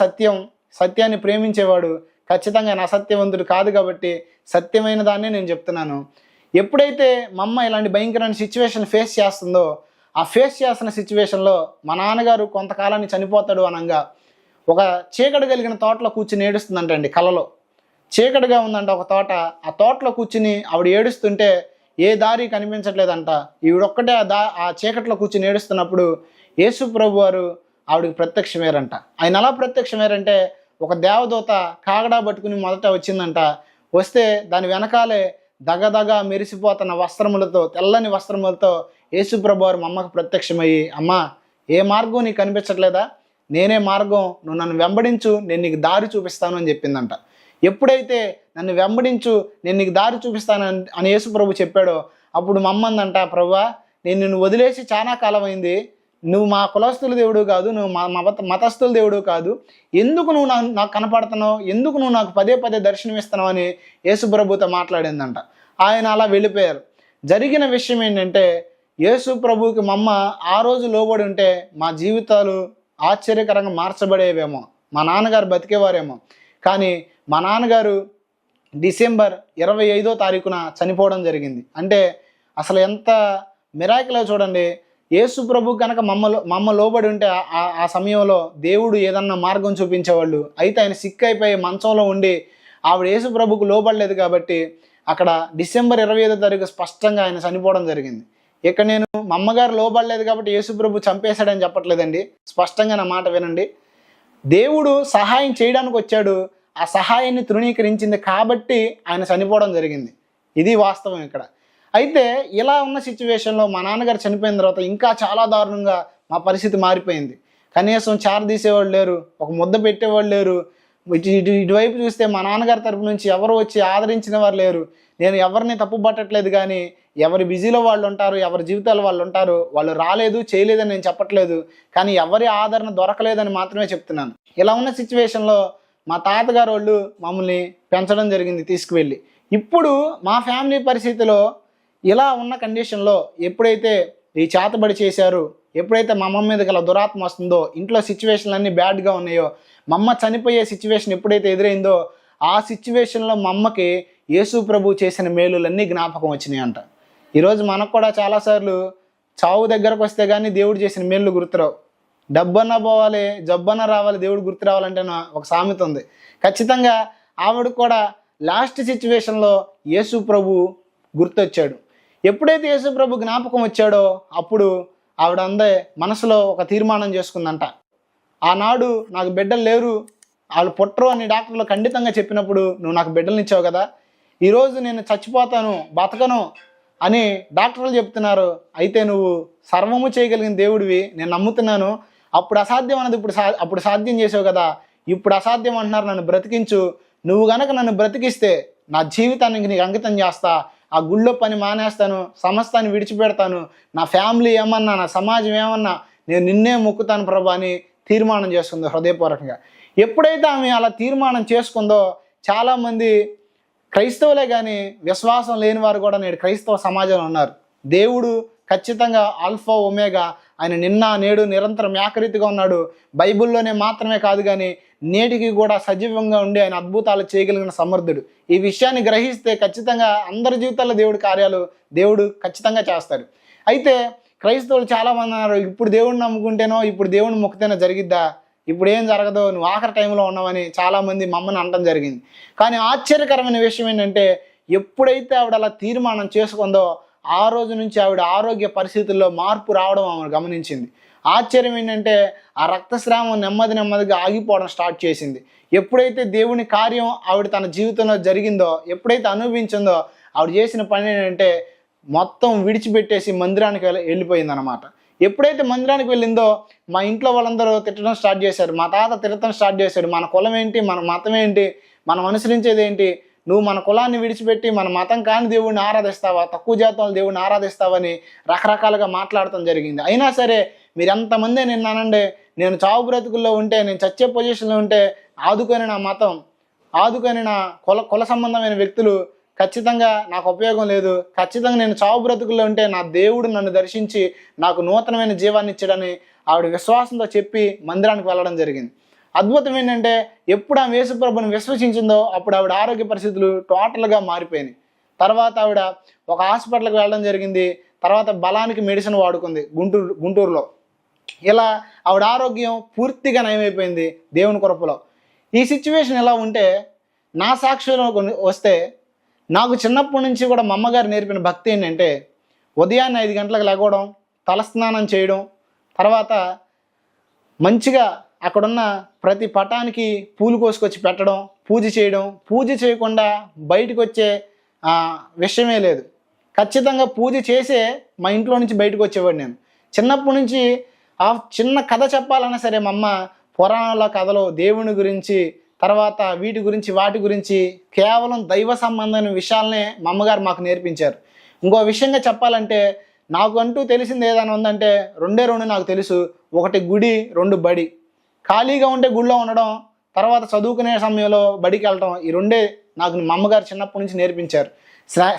సత్యాన్ని ప్రేమించేవాడు, ఖచ్చితంగా ఆయన అసత్యవంతుడు కాదు కాబట్టి సత్యమైన దాన్నే నేను చెప్తున్నాను. ఎప్పుడైతే మా అమ్మ ఇలాంటి భయంకరమైన సిచ్యువేషన్ ఫేస్ చేస్తుందో, ఆ ఫేస్ చేస్తున్న సిచ్యువేషన్లో మా నాన్నగారు కొంతకాలాన్ని చనిపోతాడు అనగా ఒక చీకటి కలిగిన తోటలో కూర్చుని ఏడుస్తుందంటండి. కలలో చీకటిగా ఉందంట ఒక తోట. ఆ తోటలో కూర్చుని ఆవిడ ఏడుస్తుంటే ఏ దారి కనిపించట్లేదంట. ఈవిడొక్కటే ఆ చీకట్లో కూర్చుని ఏడుస్తున్నప్పుడు యేసు ప్రభు వారు ఆవిడకి ప్రత్యక్షమయ్యారంట. ఆయన ఎలా ప్రత్యక్షమయ్యారంటే, ఒక దేవదూత కాగడా పట్టుకుని మొదట వచ్చిందంట. వస్తే దాని వెనకాలే దగదగ మెరిసిపోతున్న వస్త్రములతో, తెల్లని వస్త్రములతో యేసు ప్రభు వారు మా అమ్మకు ప్రత్యక్షమయ్యి, అమ్మా ఏ మార్గం నీకు కనిపించట్లేదా? నేనే మార్గం, నువ్వు నన్ను వెంబడించు, నేను నీకు దారి చూపిస్తాను అని చెప్పిందంట. ఎప్పుడైతే నన్ను వెంబడించు, నేను నీకు దారి చూపిస్తాను అని యేసు ప్రభు చెప్పాడో, అప్పుడు మా అమ్మ అందంట, ప్రభువా నేను నిన్ను వదిలేసి చాలా కాలం అయింది, నువ్వు మా కులస్తుల దేవుడు కాదు, నువ్వు మా మతస్థుల దేవుడు కాదు, ఎందుకు నువ్వు నాకు కనపడుతున్నావు, ఎందుకు నువ్వు నాకు పదే పదే దర్శనం ఇస్తున్నావు అని యేసు ప్రభుతో మాట్లాడిందంట. ఆయన అలా వెళ్ళిపోయారు. జరిగిన విషయం ఏంటంటే, యేసు ప్రభుకి మా అమ్మ ఆ రోజు లోబడి ఉంటే మా జీవితాలు ఆశ్చర్యకరంగా మార్చబడేవేమో, మా నాన్నగారు బతికేవారేమో. కానీ మా నాన్నగారు డిసెంబర్ 25వ తారీఖున చనిపోవడం జరిగింది. అంటే అసలు ఎంత మిరాకిల్ చూడండి. యేసు ప్రభు కనుక మా అమ్మ లోబడి ఉంటే ఆ సమయంలో దేవుడు ఏదన్నా మార్గం చూపించేవాళ్ళు. అయితే ఆయన సిక్ అయిపోయి మంచంలో ఉండి ఆవిడ యేసు ప్రభుకు లోబడలేదు కాబట్టి అక్కడ డిసెంబర్ 25వ తారీఖు స్పష్టంగా ఆయన చనిపోవడం జరిగింది. ఇక నేను మా అమ్మగారు లోబడలేదు కాబట్టి యేసు ప్రభు చంపేశాడని చెప్పట్లేదండి. స్పష్టంగా నా మాట వినండి. దేవుడు సహాయం చేయడానికి వచ్చాడు, ఆ సహాయాన్ని తృణీకరించింది కాబట్టి ఆయన చనిపోవడం జరిగింది. ఇది వాస్తవం ఇక్కడ. అయితే ఇలా ఉన్న సిచ్యువేషన్లో మా నాన్నగారు చనిపోయిన తర్వాత ఇంకా చాలా దారుణంగా మా పరిస్థితి మారిపోయింది. కనీసం చారదీసేవాళ్ళు లేరు, ఒక ముద్ద పెట్టేవాళ్ళు లేరు. ఇటువైపు చూస్తే మా నాన్నగారి తరపు నుంచి ఎవరు వచ్చి ఆదరించిన వారు లేరు. నేను ఎవరిని తప్పు పట్టట్లేదు, కానీ ఎవరి బిజీలో వాళ్ళు ఉంటారు, ఎవరి జీవితాలు వాళ్ళు ఉంటారు. వాళ్ళు రాలేదు చేయలేదని నేను చెప్పట్లేదు, కానీ ఎవరి ఆదరణ దొరకలేదని మాత్రమే చెప్తున్నాను. ఇలా ఉన్న సిచ్యువేషన్లో మా తాతగారు వాళ్ళు మమ్మల్ని పెంచడం జరిగింది తీసుకువెళ్ళి. ఇప్పుడు మా ఫ్యామిలీ పరిస్థితిలో ఇలా ఉన్న కండిషన్లో ఎప్పుడైతే ఈ చేతబడి చేశారు, ఎప్పుడైతే మా అమ్మ మీద గల దురాత్మ వస్తుందో, ఇంట్లో సిచ్యువేషన్లు అన్నీ బ్యాడ్గా ఉన్నాయో, మా అమ్మ చనిపోయే సిచ్యువేషన్ ఎప్పుడైతే ఎదురైందో ఆ సిచ్యువేషన్లో మా అమ్మకి యేసు ప్రభు చేసిన మేలులన్నీ జ్ఞాపకం వచ్చినాయి అంట. ఈరోజు మనకు కూడా చాలాసార్లు చావు దగ్గరకు వస్తే కానీ దేవుడు చేసిన మేలు గుర్తురావు. డబ్బన్నా పోవాలి, జబ్బన్నా రావాలి, దేవుడు గుర్తు రావాలంటే ఒక సామెత ఉంది. ఖచ్చితంగా ఆవిడ కూడా లాస్ట్ సిచ్యువేషన్లో యేసు ప్రభు గుర్తొచ్చాడు. ఎప్పుడైతే యేసు ప్రభు జ్ఞాపకం వచ్చాడో అప్పుడు ఆవిడ మనసులో ఒక తీర్మానం చేసుకుందంట. ఆనాడు నాకు బిడ్డలు లేరు, వాళ్ళు పుట్టరు అని డాక్టర్లు ఖండితంగా చెప్పినప్పుడు నువ్వు నాకు బిడ్డలు ఇచ్చావు కదా, ఈరోజు నేను చచ్చిపోతాను బతకను అని డాక్టర్లు చెప్తున్నారు. అయితే నువ్వు సర్వము చేయగలిగిన దేవుడివి, నేను నమ్ముతున్నాను. అప్పుడు అసాధ్యం అన్నది అప్పుడు సాధ్యం చేసావు కదా, ఇప్పుడు అసాధ్యం అంటున్నారు, నన్ను బ్రతికించు. నువ్వు గనక నన్ను బ్రతికిస్తే నా జీవితానికి నీకు అంకితం చేస్తా, ఆ గుళ్ళో పని మానేస్తాను, సమస్తాన్ని విడిచిపెడతాను, నా ఫ్యామిలీ ఏమన్నా నా సమాజం ఏమన్నా నేను నిన్నే మొక్కుతాను ప్రభు అని తీర్మానం చేసుకుందో హృదయపూర్వకంగా. ఎప్పుడైతే ఆమె అలా తీర్మానం చేసుకుందో చాలామంది క్రైస్తవులే కానీ విశ్వాసం లేని వారు కూడా నేడు క్రైస్తవ సమాజంలో ఉన్నారు. దేవుడు ఖచ్చితంగా ఆల్ఫా ఒమేగా, ఆయన నిన్న నేడు నిరంతరం ఏకరీతిగా ఉన్నాడు. బైబిల్లోనే మాత్రమే కాదు కానీ నేటికి కూడా సజీవంగా ఉండి ఆయన అద్భుతాలు చేయగలిగిన సమర్థుడు. ఈ విషయాన్ని గ్రహిస్తే ఖచ్చితంగా అందరి జీవితాల్లో దేవుడి కార్యాలు దేవుడు ఖచ్చితంగా చేస్తాడు. అయితే క్రైస్తవులు చాలామంది అన్నారు, ఇప్పుడు దేవుడిని నమ్ముకుంటేనో ఇప్పుడు దేవుడిని మొక్కితేనో జరిగిద్దా, ఇప్పుడు ఏం జరగదో, నువ్వు ఆఖరి టైంలో ఉన్నావని చాలామంది మమ్మల్ని అనడం జరిగింది. కానీ ఆశ్చర్యకరమైన విషయం ఏంటంటే ఎప్పుడైతే ఆవిడ అలా తీర్మానం చేసుకుందో ఆ రోజు నుంచి ఆవిడ ఆరోగ్య పరిస్థితుల్లో మార్పు రావడం ఆమె గమనించింది. ఆశ్చర్యం ఏంటంటే ఆ రక్తస్రావం నెమ్మదిగా ఆగిపోవడం స్టార్ట్ చేసింది. ఎప్పుడైతే దేవుని కార్యం ఆవిడ తన జీవితంలో జరిగిందో, ఎప్పుడైతే అనుభవించిందో, ఆవిడ చేసిన పని ఏంటంటే మొత్తం విడిచిపెట్టేసి మందిరానికి వెళ్ళిపోయిందనమాట. ఎప్పుడైతే మందిరానికి వెళ్ళిందో మా ఇంట్లో వాళ్ళందరూ తిట్టడం స్టార్ట్ చేశారు. మా తాత తిట్టడం స్టార్ట్ చేశాడు. మన కులం ఏంటి, మన మతం ఏంటి, మనం అనుసరించేది ఏంటి, నువ్వు మన కులాన్ని విడిచిపెట్టి మన మతం కాని దేవుడిని ఆరాధిస్తావా, తక్కువ జాతి వాళ్ళ దేవుడిని ఆరాధిస్తావని రకరకాలుగా మాట్లాడటం జరిగింది. అయినా సరే మీరు ఎంతమంది నిన్న అనండి, నేను చావు బ్రతుకుల్లో ఉంటే, నేను చచ్చే పొజిషన్లో ఉంటే ఆదుకొని నా మతం, ఆదుకొని నా కుల సంబంధమైన వ్యక్తులు ఖచ్చితంగా నాకు ఉపయోగం లేదు. ఖచ్చితంగా నేను చావు బ్రతుకుల్లో ఉంటే నా దేవుడు నన్ను దర్శించి నాకు నూతనమైన జీవాన్ని ఇచ్చాడని ఆవిడ విశ్వాసంతో చెప్పి మందిరానికి వెళ్ళడం జరిగింది. అద్భుతం ఏంటంటే ఎప్పుడు ఆమె యేసుప్రభుని విశ్వసించిందో అప్పుడు ఆవిడ ఆరోగ్య పరిస్థితులు టోటల్గా మారిపోయినాయి. తర్వాత ఆవిడ ఒక హాస్పిటల్కి వెళ్ళడం జరిగింది. తర్వాత బలానికి మెడిసిన్ వాడుకుంది గుంటూరులో. ఇలా ఆవిడ ఆరోగ్యం పూర్తిగా నయమైపోయింది దేవుని కృపలో. ఈ సిచ్యువేషన్ ఎలా ఉంటే నా సాక్ష్యంలో వస్తే, నాకు చిన్నప్పటి నుంచి కూడా మా అమ్మగారు నేర్పిన భక్తి ఏంటంటే ఉదయాన్నే 5 గంటలకు లెగవడం, తలస్నానం చేయడం, తర్వాత మంచిగా అక్కడున్న ప్రతి పటానికి పూలు కోసుకొచ్చి పెట్టడం, పూజ చేయడం. పూజ చేయకుండా బయటకు వచ్చే విషయమే లేదు. ఖచ్చితంగా పూజ చేసే మా ఇంట్లో నుంచి బయటకు వచ్చేవాడు నేను. చిన్నప్పటి నుంచి ఆ చిన్న కథ చెప్పాలన్నా సరే మా అమ్మ పురాణాల కథలు, దేవుని గురించి, తర్వాత వీటి గురించి వాటి గురించి కేవలం దైవ సంబంధమైన విషయాలనే మా అమ్మగారు మాకు నేర్పించారు. ఇంకో విషయంగా చెప్పాలంటే నాకు అంటూ తెలిసింది ఏదైనా ఉందంటే 2 నాకు తెలుసు. 1 గుడి, 2 బడి. ఖాళీగా ఉంటే గుడిలో ఉండడం, తర్వాత చదువుకునే సమయంలో బడికి వెళ్ళటం, ఈ 2 నాకు మా అమ్మగారు చిన్నప్పటి నుంచి నేర్పించారు.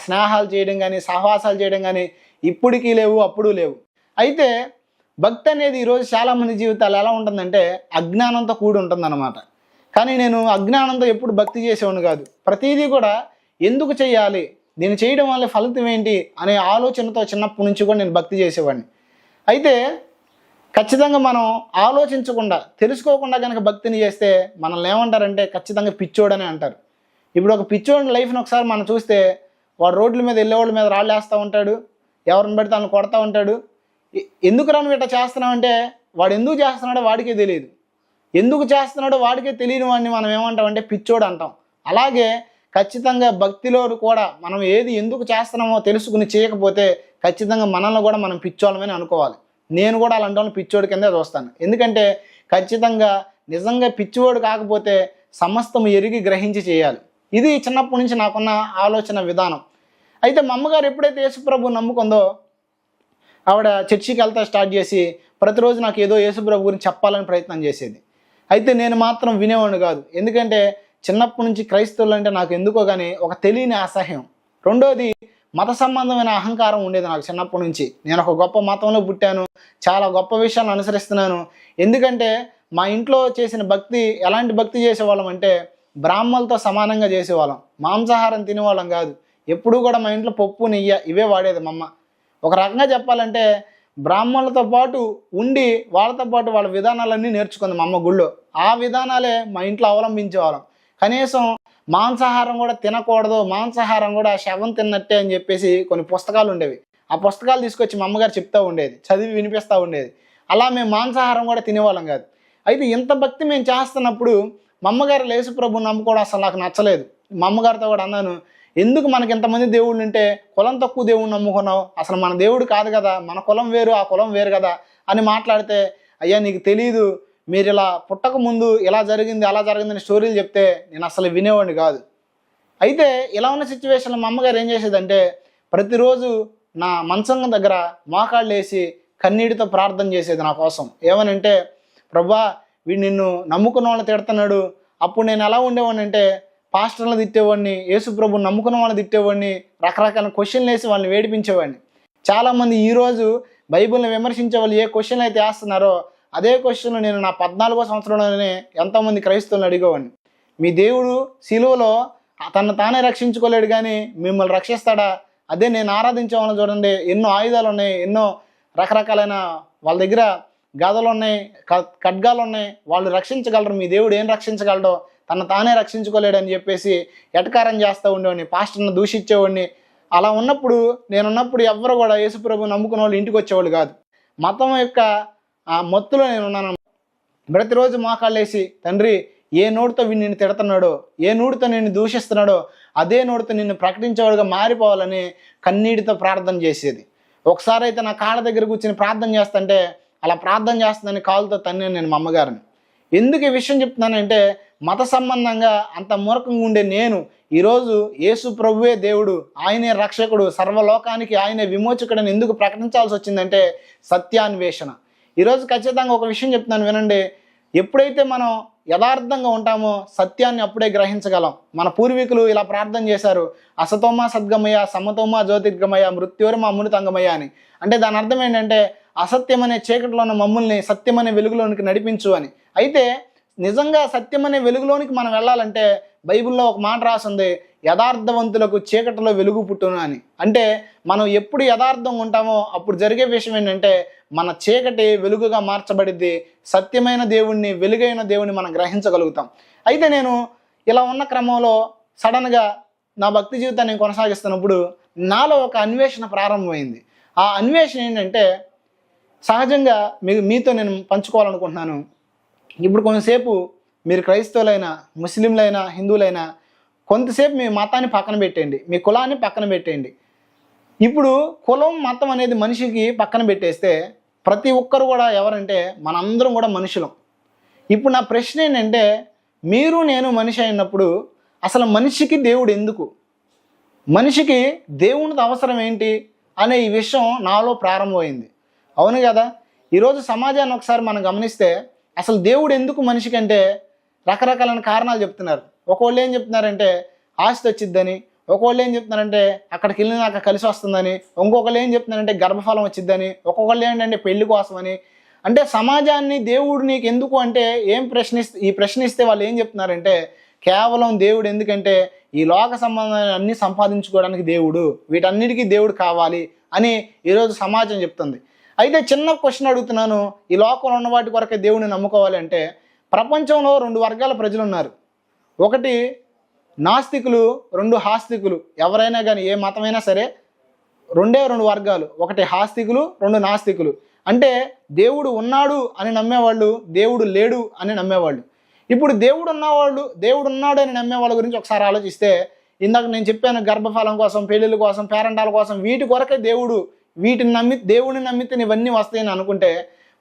స్నేహాలు చేయడం కానీ, సహవాసాలు చేయడం కానీ ఇప్పటికీ లేవు, అప్పుడు లేవు. అయితే భక్తి అనేది ఈరోజు చాలామంది జీవితాలు ఎలా ఉంటుందంటే అజ్ఞానంతో కూడి ఉంటుందన్నమాట. కానీ నేను అజ్ఞానంతో ఎప్పుడు భక్తి చేసేవాడిని కాదు. ప్రతిదీ కూడా ఎందుకు చేయాలి, దీన్ని చేయడం వల్ల ఫలితం ఏంటి అనే ఆలోచనతో చిన్నప్పటి నుంచి కూడా నేను భక్తి చేసేవాడిని. అయితే ఖచ్చితంగా మనం ఆలోచించకుండా, తెలుసుకోకుండా కనుక భక్తిని చేస్తే మనల్ని ఏమంటారంటే ఖచ్చితంగా పిచ్చోడని అంటారు. ఇప్పుడు ఒక పిచ్చోడి లైఫ్ని ఒకసారి మనం చూస్తే, వాడు రోడ్ల మీద వెళ్ళేవాళ్ళ మీద రాళ్ళు వేస్తూ ఉంటాడు, ఎవరిని పడితే వాళ్ళని కొడతా ఉంటాడు. ఎందుకు రాను ఇట్లా చేస్తున్నామంటే వాడు ఎందుకు చేస్తున్నాడో వాడికే తెలియదు. ఎందుకు చేస్తున్నాడో వాడికే తెలియని వాడిని మనం ఏమంటామంటే పిచ్చోడు అంటాం. అలాగే ఖచ్చితంగా భక్తిలో కూడా మనం ఏది ఎందుకు చేస్తున్నామో తెలుసుకుని చేయకపోతే ఖచ్చితంగా మనల్ని కూడా మనం పిచ్చోళ్ళమని అనుకోవాలి. నేను కూడా అలాంటి వాళ్ళని పిచ్చోడి కిందే చూస్తాను. ఎందుకంటే ఖచ్చితంగా నిజంగా పిచ్చివాడు కాకపోతే సమస్తం ఎరిగి గ్రహించి చేయాలి. ఇది చిన్నప్పటి నుంచి నాకున్న ఆలోచన విధానం. అయితే మా అమ్మగారు ఎప్పుడైతే యేసుప్రభు నమ్ముకుందో ఆవిడ చర్చికి వెళ్తా స్టార్ట్ చేసి ప్రతిరోజు నాకు ఏదో యేసుప్రభు గురించి చెప్పాలని ప్రయత్నం చేసేది. అయితే నేను మాత్రం వినేవాడిని కాదు. ఎందుకంటే చిన్నప్పటి నుంచి క్రైస్తవులు అంటే నాకు ఎందుకో కానీ ఒక తెలియని అసహ్యం. రెండోది మత సంబంధమైన అహంకారం ఉండేది నాకు చిన్నప్పటి నుంచి. నేను ఒక గొప్ప మతంలో పుట్టాను, చాలా గొప్ప విషయాలను అనుసరిస్తున్నాను. ఎందుకంటే మా ఇంట్లో చేసిన భక్తి ఎలాంటి భక్తి చేసేవాళ్ళం అంటే బ్రాహ్మణులతో సమానంగా చేసేవాళ్ళం. మాంసాహారం తినేవాళ్ళం కాదు. ఎప్పుడూ కూడా మా ఇంట్లో పప్పు, నెయ్యి ఇవే వాడేది మా అమ్మ. ఒక రకంగా చెప్పాలంటే బ్రాహ్మణులతో పాటు ఉండి వాళ్ళతో పాటు వాళ్ళ విధానాలన్నీ నేర్చుకుంది మా అమ్మ గుళ్ళో. ఆ విధానాలే మా ఇంట్లో అవలంబించేవాళ్ళం. కనీసం మాంసాహారం కూడా తినకూడదు, మాంసాహారం కూడా శవం తిన్నట్టే అని చెప్పేసి కొన్ని పుస్తకాలు ఉండేవి. ఆ పుస్తకాలు తీసుకొచ్చి మా అమ్మగారు చెప్తూ ఉండేది, చదివి వినిపిస్తూ ఉండేది. అలా మేము మాంసాహారం కూడా తినేవాళ్ళం కాదు. అయితే ఇంత భక్తి మేము చేస్తున్నప్పుడు మా అమ్మగారు యేసుప్రభుని నమ్ముకోవడం అసలు నాకు నచ్చలేదు. మా అమ్మగారితో కూడా అన్నాను, ఎందుకు మనకి ఎంతమంది దేవుళ్ళు ఉంటే కులం తక్కువ దేవుడిని నమ్ముకున్నావు, అసలు మన దేవుడు కాదు కదా, మన కులం వేరు ఆ కులం వేరు కదా అని మాట్లాడితే, అయ్యా నీకు తెలీదు, మీరు ఇలా పుట్టక ముందు ఇలా జరిగింది అలా జరిగిందని స్టోరీలు చెప్తే నేను అసలు వినేవాడిని కాదు. అయితే ఇలా ఉన్న సిచ్యువేషన్లో మా అమ్మగారు ఏం చేసేదంటే ప్రతిరోజు నా మంచం దగ్గర మోకాళ్ళు వేసి కన్నీటితో ప్రార్థన చేసేది నా కోసం. ఏమనంటే, ప్రభువా వీడు నిన్ను నమ్ముకున్న వాళ్ళని తిడుతున్నాడు. అప్పుడు నేను ఎలా ఉండేవాడిని అంటే పాస్టర్లను తిట్టేవాడిని, యేసుప్రభుని నమ్ముకున్న వాళ్ళని తిట్టేవాడిని, రకరకాల క్వశ్చన్లు వేసి వాళ్ళని వేడిపించేవాడిని. చాలామంది ఈరోజు బైబిల్ని విమర్శించే వాళ్ళు ఏ క్వశ్చన్ అయితే వేస్తున్నారో అదే క్వశ్చన్ నేను నా 14వ సంవత్సరంలోనే ఎంతోమంది క్రైస్తవులను అడిగేవాడిని. మీ దేవుడు సిలువలో తను తానే రక్షించుకోలేడు కానీ మిమ్మల్ని రక్షిస్తాడా? అదే నేను ఆరాధించే వాళ్ళని చూడండి, ఎన్నో ఆయుధాలు ఉన్నాయి, ఎన్నో రకరకాలైన వాళ్ళ దగ్గర గదలు ఉన్నాయి, ఖడ్గాలు ఉన్నాయి, వాళ్ళు రక్షించగలరు. మీ దేవుడు ఏం రక్షించగలడో తను తానే రక్షించుకోలేడని చెప్పేసి ఎటకారం చేస్తూ ఉండేవాడిని, పాస్టర్ని దూషించేవాడిని. అలా ఉన్నప్పుడు నేనున్నప్పుడు ఎవ్వరు కూడా యేసుప్రభు నమ్ముకున్న వాళ్ళు ఇంటికి వచ్చేవాళ్ళు కాదు. మతం యొక్క ఆ మత్తులో నేను ఉన్నాను. ప్రతిరోజు మోకాళ్ళేసి, తండ్రి ఏ నోటితో నిన్ను తిడుతున్నాడో, ఏ నోటితో నిన్ను దూషిస్తున్నాడో అదే నోటితో నిన్ను ప్రకటించేవాడుగా మారిపోవాలని కన్నీటితో ప్రార్థన చేసేది. ఒకసారి అయితే నా కాళ్ళ దగ్గర కూర్చొని ప్రార్థన చేస్తుంటే అలా ప్రార్థన చేస్తుందని కాలుతో తన్నాను నేను మా అమ్మగారిని. ఎందుకు ఈ విషయం చెప్తున్నానంటే, మత సంబంధంగా అంత మూర్ఖంగా ఉండే నేను ఈరోజు యేసు ప్రభువే దేవుడు, ఆయనే రక్షకుడు, సర్వలోకానికి ఆయనే విమోచకుడని ఎందుకు ప్రకటించాల్సి వచ్చిందంటే సత్యాన్వేషణ. ఈరోజు ఖచ్చితంగా ఒక విషయం చెప్తున్నాను వినండి. ఎప్పుడైతే మనం యథార్థంగా ఉంటామో సత్యాన్ని అప్పుడే గ్రహించగలం. మన పూర్వీకులు ఇలా ప్రార్థన చేశారు, అసతోమా సద్గమయ, సమతోమా జ్యోతిర్గమయ, మృత్యోర్మ అమృతంగమయ అని. అంటే దాని అర్థం ఏంటంటే అసత్యం అనే చీకటిలో ఉన్న మమ్మల్ని సత్యం అనే వెలుగులోనికి నడిపించు అని. అయితే నిజంగా సత్యం అనే వెలుగులోనికి మనం వెళ్ళాలంటే బైబిల్లో ఒక మాట రాసింది, యథార్థవంతులకు చీకటిలో వెలుగు పుట్టును అని. అంటే మనం ఎప్పుడు యథార్థంగా ఉంటామో అప్పుడు జరిగే విషయం ఏంటంటే మన చీకటి వెలుగుగా మార్చబడిద్ది, సత్యమైన దేవుణ్ణి, వెలుగైన దేవుణ్ణి మనం గ్రహించగలుగుతాం. అయితే నేను ఇలా ఉన్న క్రమంలో సడన్గా నా భక్తి జీవితాన్ని కొనసాగిస్తున్నప్పుడు నాలో ఒక అన్వేషణ ప్రారంభమైంది. ఆ అన్వేషణ ఏంటంటే సహజంగా మీతో నేను పంచుకోవాలనుకుంటున్నాను. ఇప్పుడు కొంతసేపు మీరు క్రైస్తవులైనా, ముస్లింలైనా, హిందువులైనా కొంతసేపు మీ మతాన్ని పక్కన పెట్టేయండి, మీ కులాన్ని పక్కన పెట్టేయండి. ఇప్పుడు కులం మతం అనేది మనిషికి పక్కన పెట్టేస్తే ప్రతి ఒక్కరు కూడా ఎవరంటే మనందరం కూడా మనుషులం. ఇప్పుడు నా ప్రశ్న ఏంటంటే, మీరు నేను మనిషి అయినప్పుడు అసలు మనిషికి దేవుడు ఎందుకు, మనిషికి దేవునితో అవసరం ఏంటి అనే ఈ విషయం నాలో ప్రారంభమైంది. అవును కదా? ఈరోజు సమాజాన్ని ఒకసారి మనం గమనిస్తే అసలు దేవుడు ఎందుకు మనిషికి అంటే రకరకాలైన కారణాలు చెప్తున్నారు. ఒకళ్ళు ఏం చెప్తున్నారంటే ఆస్తి వచ్చిద్దని, ఒకళ్ళు ఏం చెప్తున్నారంటే అక్కడికి వెళ్ళినాక కలిసి వస్తుందని, ఇంకొకళ్ళు ఏం చెప్తున్నారంటే గర్భఫలం వచ్చిద్దని, ఒక్కొక్కళ్ళు ఏంటంటే పెళ్లి కోసమని. అంటే సమాజాన్ని దేవుడు నీకు ఎందుకు అంటే ఈ ప్రశ్నిస్తే వాళ్ళు ఏం చెప్తున్నారంటే కేవలం దేవుడు ఎందుకంటే ఈ లోక సంబంధాన్ని అన్ని సంపాదించుకోవడానికి దేవుడు, వీటన్నిటికీ దేవుడు కావాలి అని ఈరోజు సమాజం చెప్తుంది. అయితే చిన్న క్వశ్చన్ అడుగుతున్నాను, ఈ లోకంలో ఉన్న వాటి కొరకే దేవుడిని నమ్ముకోవాలి అంటే ప్రపంచంలో 2 వర్గాల ప్రజలు ఉన్నారు. ఒకటి నాస్తికులు, 2 హాస్తికులు. ఎవరైనా కానీ ఏ మతమైనా సరే 2 వర్గాలు, ఒకటి హాస్తికులు, 2 నాస్తికులు. అంటే దేవుడు ఉన్నాడు అని నమ్మేవాళ్ళు, దేవుడు లేడు అని నమ్మేవాళ్ళు. ఇప్పుడు దేవుడు ఉన్నాడు అని నమ్మే వాళ్ళ గురించి ఒకసారి ఆలోచిస్తే, ఇందాక నేను చెప్పాను గర్భఫలం కోసం, పెళ్ళిళ్ళ కోసం, పేరెంటాల కోసం, వీటి కొరకే దేవుడు, దేవుడిని నమ్మితే ఇవన్నీ వస్తాయని అనుకుంటే,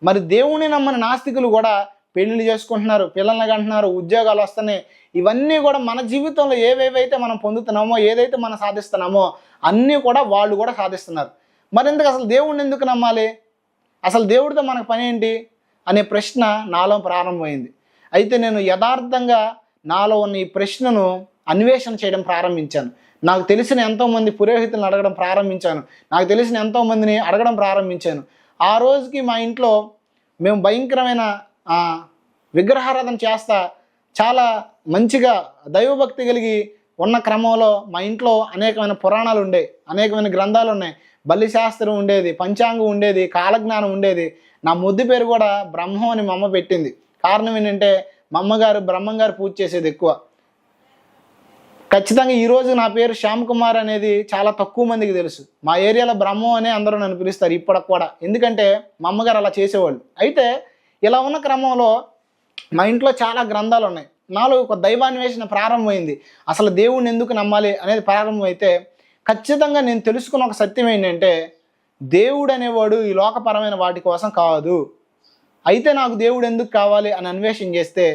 మరి దేవుడిని నమ్మని నాస్తికులు కూడా పెళ్ళిళ్ళు చేసుకుంటున్నారు, పిల్లల్ని కంటున్నారు, ఉద్యోగాలు వస్తున్నాయి. ఇవన్నీ కూడా మన జీవితంలో ఏవేవైతే మనం పొందుతున్నామో, ఏదైతే మనం సాధిస్తున్నామో అన్నీ కూడా వాళ్ళు కూడా సాధిస్తున్నారు. మరి ఎందుకు అసలు దేవుడిని ఎందుకు నమ్మాలి, అసలు దేవుడితో మనకు పని ఏంటి అనే ప్రశ్న నాలో ప్రారంభమైంది. అయితే నేను యథార్థంగా నాలో ఉన్న ఈ ప్రశ్నను అన్వేషణ చేయడం ప్రారంభించాను. నాకు తెలిసిన ఎంతోమంది పురోహితులను అడగడం ప్రారంభించాను, నాకు తెలిసిన ఎంతోమందిని అడగడం ప్రారంభించాను. ఆ రోజుకి మా ఇంట్లో మేము భయంకరమైన విగ్రహారాధన చేస్తా చాలా మంచిగా దైవభక్తి కలిగి ఉన్న క్రమంలో మా ఇంట్లో అనేకమైన పురాణాలు ఉండేవి, అనేకమైన గ్రంథాలు ఉన్నాయి. బలి శాస్త్రం ఉండేది, పంచాంగం ఉండేది, కాలజ్ఞానం ఉండేది. నా ముద్దు పేరు కూడా బ్రహ్మం అని మా అమ్మ పెట్టింది. కారణం ఏంటంటే మా అమ్మగారు బ్రహ్మంగారు పూజ చేసేది ఎక్కువ. ఖచ్చితంగా ఈరోజు నా పేరు శ్యామ్ కుమార్ అనేది చాలా తక్కువ మందికి తెలుసు. మా ఏరియాలో బ్రహ్మం అనే అందరూ నన్ను పిలుస్తారు ఇప్పటికి కూడా, ఎందుకంటే మా అమ్మగారు అలా చేసేవాళ్ళు. అయితే ఇలా ఉన్న క్రమంలో మా ఇంట్లో చాలా గ్రంథాలు ఉన్నాయి. నాలో ఒక దైవాన్వేషణ ప్రారంభమైంది. అసలు దేవుడిని ఎందుకు నమ్మాలి అనేది ప్రారంభమైతే ఖచ్చితంగా నేను తెలుసుకున్న ఒక సత్యం ఏంటంటే, దేవుడు అనేవాడు ఈ లోకపరమైన వాటి కోసం కాదు. అయితే నాకు దేవుడు ఎందుకు కావాలి అని అన్వేషణ చేస్తే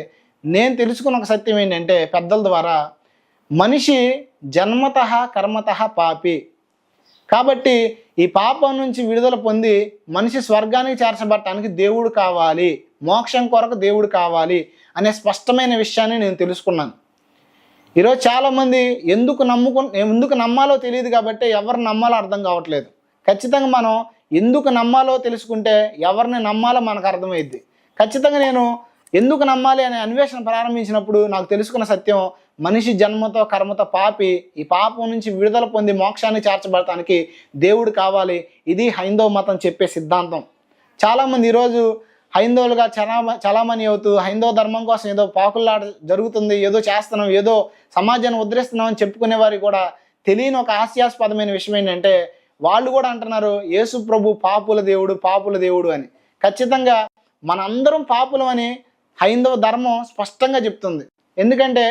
నేను తెలుసుకున్న ఒక సత్యం ఏంటంటే, పెద్దల ద్వారా మనిషి జన్మతః కర్మతః పాపి. కాబట్టి ఈ పాపం నుంచి విడుదల పొంది మనిషి స్వర్గానికి చేర్చబడటానికి దేవుడు కావాలి, మోక్షం కొరకు దేవుడు కావాలి అనే స్పష్టమైన విషయాన్ని నేను తెలుసుకున్నాను. ఈరోజు చాలామంది ఎందుకు నమ్మాలో తెలియదు కాబట్టి ఎవరిని నమ్మాలో అర్థం కావట్లేదు. ఖచ్చితంగా మనం ఎందుకు నమ్మాలో తెలుసుకుంటే ఎవరిని నమ్మాలో మనకు అర్థమైద్ది. ఖచ్చితంగా నేను ఎందుకు నమ్మాలి అనే అన్వేషణ ప్రారంభించినప్పుడు నాకు తెలుసుకున్న సత్యం, మనిషి జన్మతో కర్మతో పాపి, ఈ పాపం నుంచి విడుదల పొంది మోక్షాన్ని చేర్చబడటానికి దేవుడు కావాలి. ఇది హైందవ మతం చెప్పే సిద్ధాంతం. చాలామంది ఈరోజు హైందవులుగా చలామణి అవుతూ హైందవ ధర్మం కోసం ఏదో పాకులాట జరుగుతుంది, ఏదో చేస్తున్నాం, ఏదో సమాజాన్ని ఉద్ధరిస్తున్నాం అని చెప్పుకునే వారికి కూడా తెలియని ఒక హాస్యాస్పదమైన విషయం ఏంటంటే వాళ్ళు కూడా అంటున్నారు యేసు ప్రభు పాపుల దేవుడు అని. ఖచ్చితంగా మనందరం పాపులం అని హైందవ ధర్మం స్పష్టంగా చెప్తుంది. ఎందుకంటే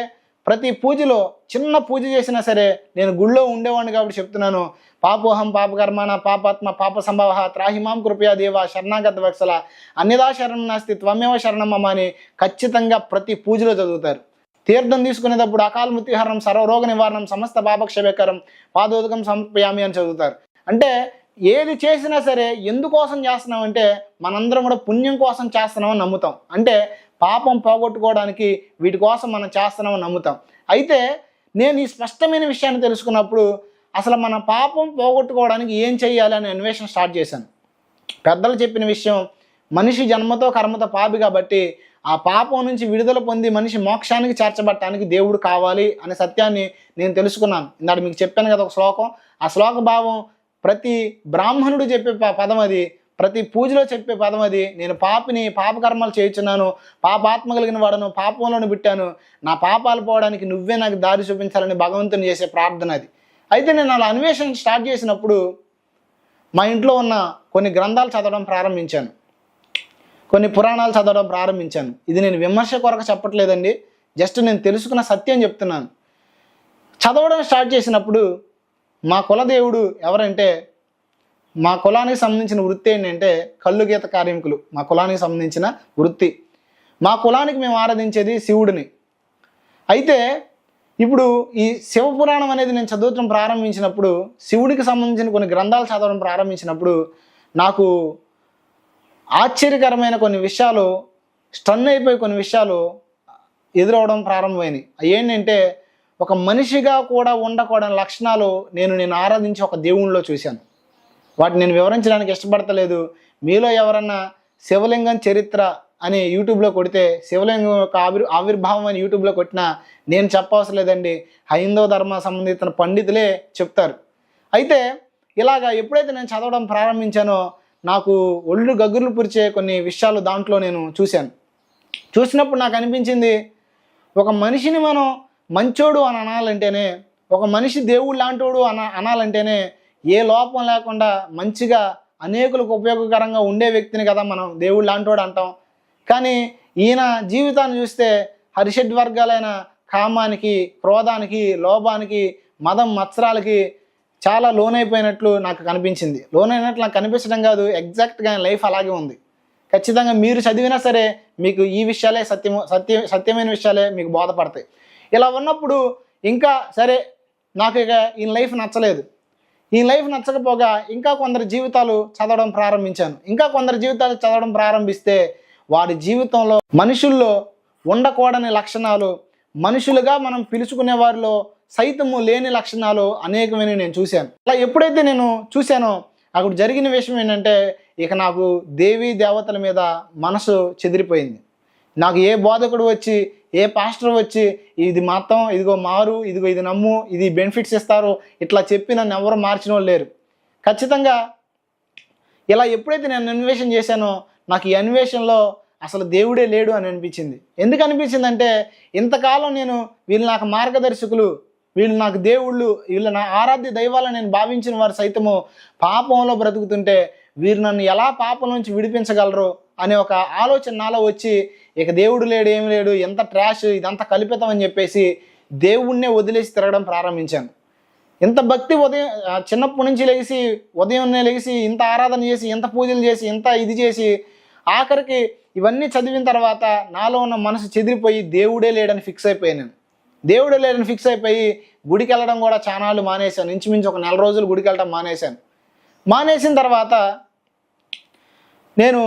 ప్రతి పూజలో చిన్న పూజ చేసినా సరే, నేను గుళ్ళో ఉండేవాడిని కాబట్టి చెప్తున్నాను, పాపోహం పాపకర్మాణ పాపాత్మ పాప సంభవ త్రాహిమాం కృపయా దేవ శరణాగత వత్సల అన్యదా శరణం నాస్తి త్వమేవ శరణం మమ అని ఖచ్చితంగా ప్రతి పూజలో చదువుతారు. తీర్థం తీసుకునేటప్పుడు అకాల మృత్యుహరణం సర్వరోగ నివారణం సమస్త పాపక్షేకరం పాదోదకం సమర్పయామి అని చదువుతారు. అంటే ఏది చేసినా సరే ఎందుకోసం చేస్తున్నామంటే మనందరం కూడా పుణ్యం కోసం చేస్తున్నామని నమ్ముతాం. అంటే పాపం పోగొట్టుకోవడానికి వీటి కోసం మనం చేస్తున్నామని నమ్ముతాం. అయితే నేను ఈ స్పష్టమైన విషయాన్ని తెలుసుకున్నప్పుడు అసలు మన పాపం పోగొట్టుకోవడానికి ఏం చేయాలి అనే అన్వేషణ స్టార్ట్ చేశాను. పెద్దలు చెప్పిన విషయం, మనిషి జన్మతో కర్మతో పాపి కాబట్టి ఆ పాపం నుంచి విడుదల పొంది మనిషి మోక్షానికి చేర్చబట్టడానికి దేవుడు కావాలి అనే సత్యాన్ని నేను తెలుసుకున్నాను. ఇందాక మీకు చెప్పాను కదా ఒక శ్లోకం, ఆ శ్లోక భావం ప్రతి బ్రాహ్మణుడు చెప్పే పదం అది, ప్రతి పూజలో చెప్పే పదం అది. నేను పాపిని, పాపకర్మలు చేయించున్నాను, పాపాత్మ కలిగిన వాడను, పాపంలోని బిట్టాను, నా పాపాలు పోవడానికి నువ్వే నాకు దారి చూపించాలని భగవంతుని చేసే ప్రార్థన అది. అయితే నేను అలా అన్వేషణ స్టార్ట్ చేసినప్పుడు మా ఇంట్లో ఉన్న కొన్ని గ్రంథాలు చదవడం ప్రారంభించాను, కొన్ని పురాణాలు చదవడం ప్రారంభించాను. ఇది నేను విమర్శ కొరకు చెప్పట్లేదండి, జస్ట్ నేను తెలుసుకున్న సత్యం చెప్తున్నాను. చదవడం స్టార్ట్ చేసినప్పుడు మా కులదేవుడు ఎవరంటే, మా కులానికి సంబంధించిన వృత్తి ఏంటంటే కళ్ళు గీత కార్మికులు. మా కులానికి సంబంధించిన వృత్తి, మా కులానికి మేము ఆరాధించేది శివుడిని. అయితే ఇప్పుడు ఈ శివపురాణం అనేది నేను చదవటం ప్రారంభించినప్పుడు, శివుడికి సంబంధించిన కొన్ని గ్రంథాలు చదవడం ప్రారంభించినప్పుడు నాకు ఆశ్చర్యకరమైన కొన్ని విషయాలు, స్టన్ అయిపోయి కొన్ని విషయాలు ఎదురవడం ప్రారంభమైనవి. ఏంటంటే ఒక మనిషిగా కూడా ఉండకూడని లక్షణాలు నేను ఆరాధించి ఒక దేవునిలో చూశాను. వాటిని నేను వివరించడానికి ఇష్టపడతలేదు. మీలో ఎవరన్నా శివలింగం చరిత్ర అని యూట్యూబ్లో కొడితే, శివలింగం యొక్క ఆవిర్భావం అని యూట్యూబ్లో కొట్టినా నేను చెప్పవసరం లేదండి, హైందవ ధర్మ సంబంధిత పండితులే చెప్తారు. అయితే ఇలాగా ఎప్పుడైతే నేను చదవడం ప్రారంభించానో నాకు ఒళ్ళు గగ్గుర్లు పురిచే కొన్ని విషయాలు దాంట్లో నేను చూశాను. చూసినప్పుడు నాకు అనిపించింది, ఒక మనిషిని మనం మంచోడు అని అనాలంటేనే, ఒక మనిషి దేవుడు లాంటోడు అనాలంటేనే ఏ లోపం లేకుండా మంచిగా అనేకులకు ఉపయోగకరంగా ఉండే వ్యక్తిని కదా మనం దేవుడు లాంటోడు అంటాం. కానీ ఈయన జీవితాన్ని చూస్తే హరిషడ్ వర్గాలైన కామానికి, క్రోధానికి, లోభానికి, మదం మత్సరాలకి చాలా లోనైపోయినట్లు నాకు కనిపించింది. లోనైనట్లు నాకు కనిపించడం కాదు, ఎగ్జాక్ట్గా లైఫ్ అలాగే ఉంది. ఖచ్చితంగా మీరు చదివినా సరే మీకు ఈ విషయాలే సత్యమైన విషయాలే మీకు బోధపడతాయి. ఇలా ఉన్నప్పుడు ఇంకా సరే నాకు ఇక ఈయన లైఫ్ నచ్చలేదు. ఈ లైఫ్ నచ్చకపోగా ఇంకా కొందరు జీవితాలు చదవడం ప్రారంభించాను. ఇంకా కొందరు జీవితాలు చదవడం ప్రారంభిస్తే వారి జీవితంలో మనుషుల్లో ఉండకూడని లక్షణాలు, మనుషులుగా మనం పిలుచుకునే వారిలో సైతము లేని లక్షణాలు అనేకమైన నేను చూశాను. అలా ఎప్పుడైతే నేను చూశానో అక్కడ జరిగిన విషయం ఏంటంటే, ఇక నాకు దేవీ దేవతల మీద మనసు చెదిరిపోయింది. నాకు ఏ బోధకుడు వచ్చి, ఏ పాస్టర్ వచ్చి ఇది మొత్తం ఇదిగో మారు, ఇదిగో ఇది నమ్ము, ఇది బెనిఫిట్స్ ఇస్తారు ఇట్లా చెప్పి నన్ను ఎవరు మార్చిన వాళ్ళు లేరు. ఖచ్చితంగా ఇలా ఎప్పుడైతే నేను అన్వేషణ చేశానో నాకు ఈ అన్వేషణలో అసలు దేవుడే లేడు అని అనిపించింది. ఎందుకు అనిపించిందంటే, ఇంతకాలం నేను వీళ్ళు నాకు మార్గదర్శకులు, వీళ్ళు నాకు దేవుళ్ళు, వీళ్ళు నా ఆరాధ్య దైవాలని నేను భావించిన వారు సైతము పాపంలో బ్రతుకుతుంటే వీరు నన్ను ఎలా పాపం నుంచి విడిపించగలరు అనే ఒక ఆలోచన నాలో వచ్చి, ఇక దేవుడు లేడు, ఏమి లేడు, ఎంత ట్రాష్, ఇదంతా కల్పితం అని చెప్పేసి దేవుణ్ణే వదిలేసి తిరగడం ప్రారంభించాను. ఇంత భక్తి చిన్నప్పటి నుంచి ఉదయాన్నే లేచి ఇంత ఆరాధన చేసి, ఇంత పూజలు చేసి, ఇంత ఇది చేసి, ఆఖరికి ఇవన్నీ చదివిన తర్వాత నాలో ఉన్న మనసు చెదిరిపోయి దేవుడే లేడని ఫిక్స్ అయిపోయాను. దేవుడే లేడని ఫిక్స్ అయిపోయి గుడికి వెళ్ళడం కూడా చానాళ్ళు మానేశాను. ఇంచుమించు ఒక 4 రోజులు గుడికి వెళ్ళడం మానేశాను. మానేసిన తర్వాత నేను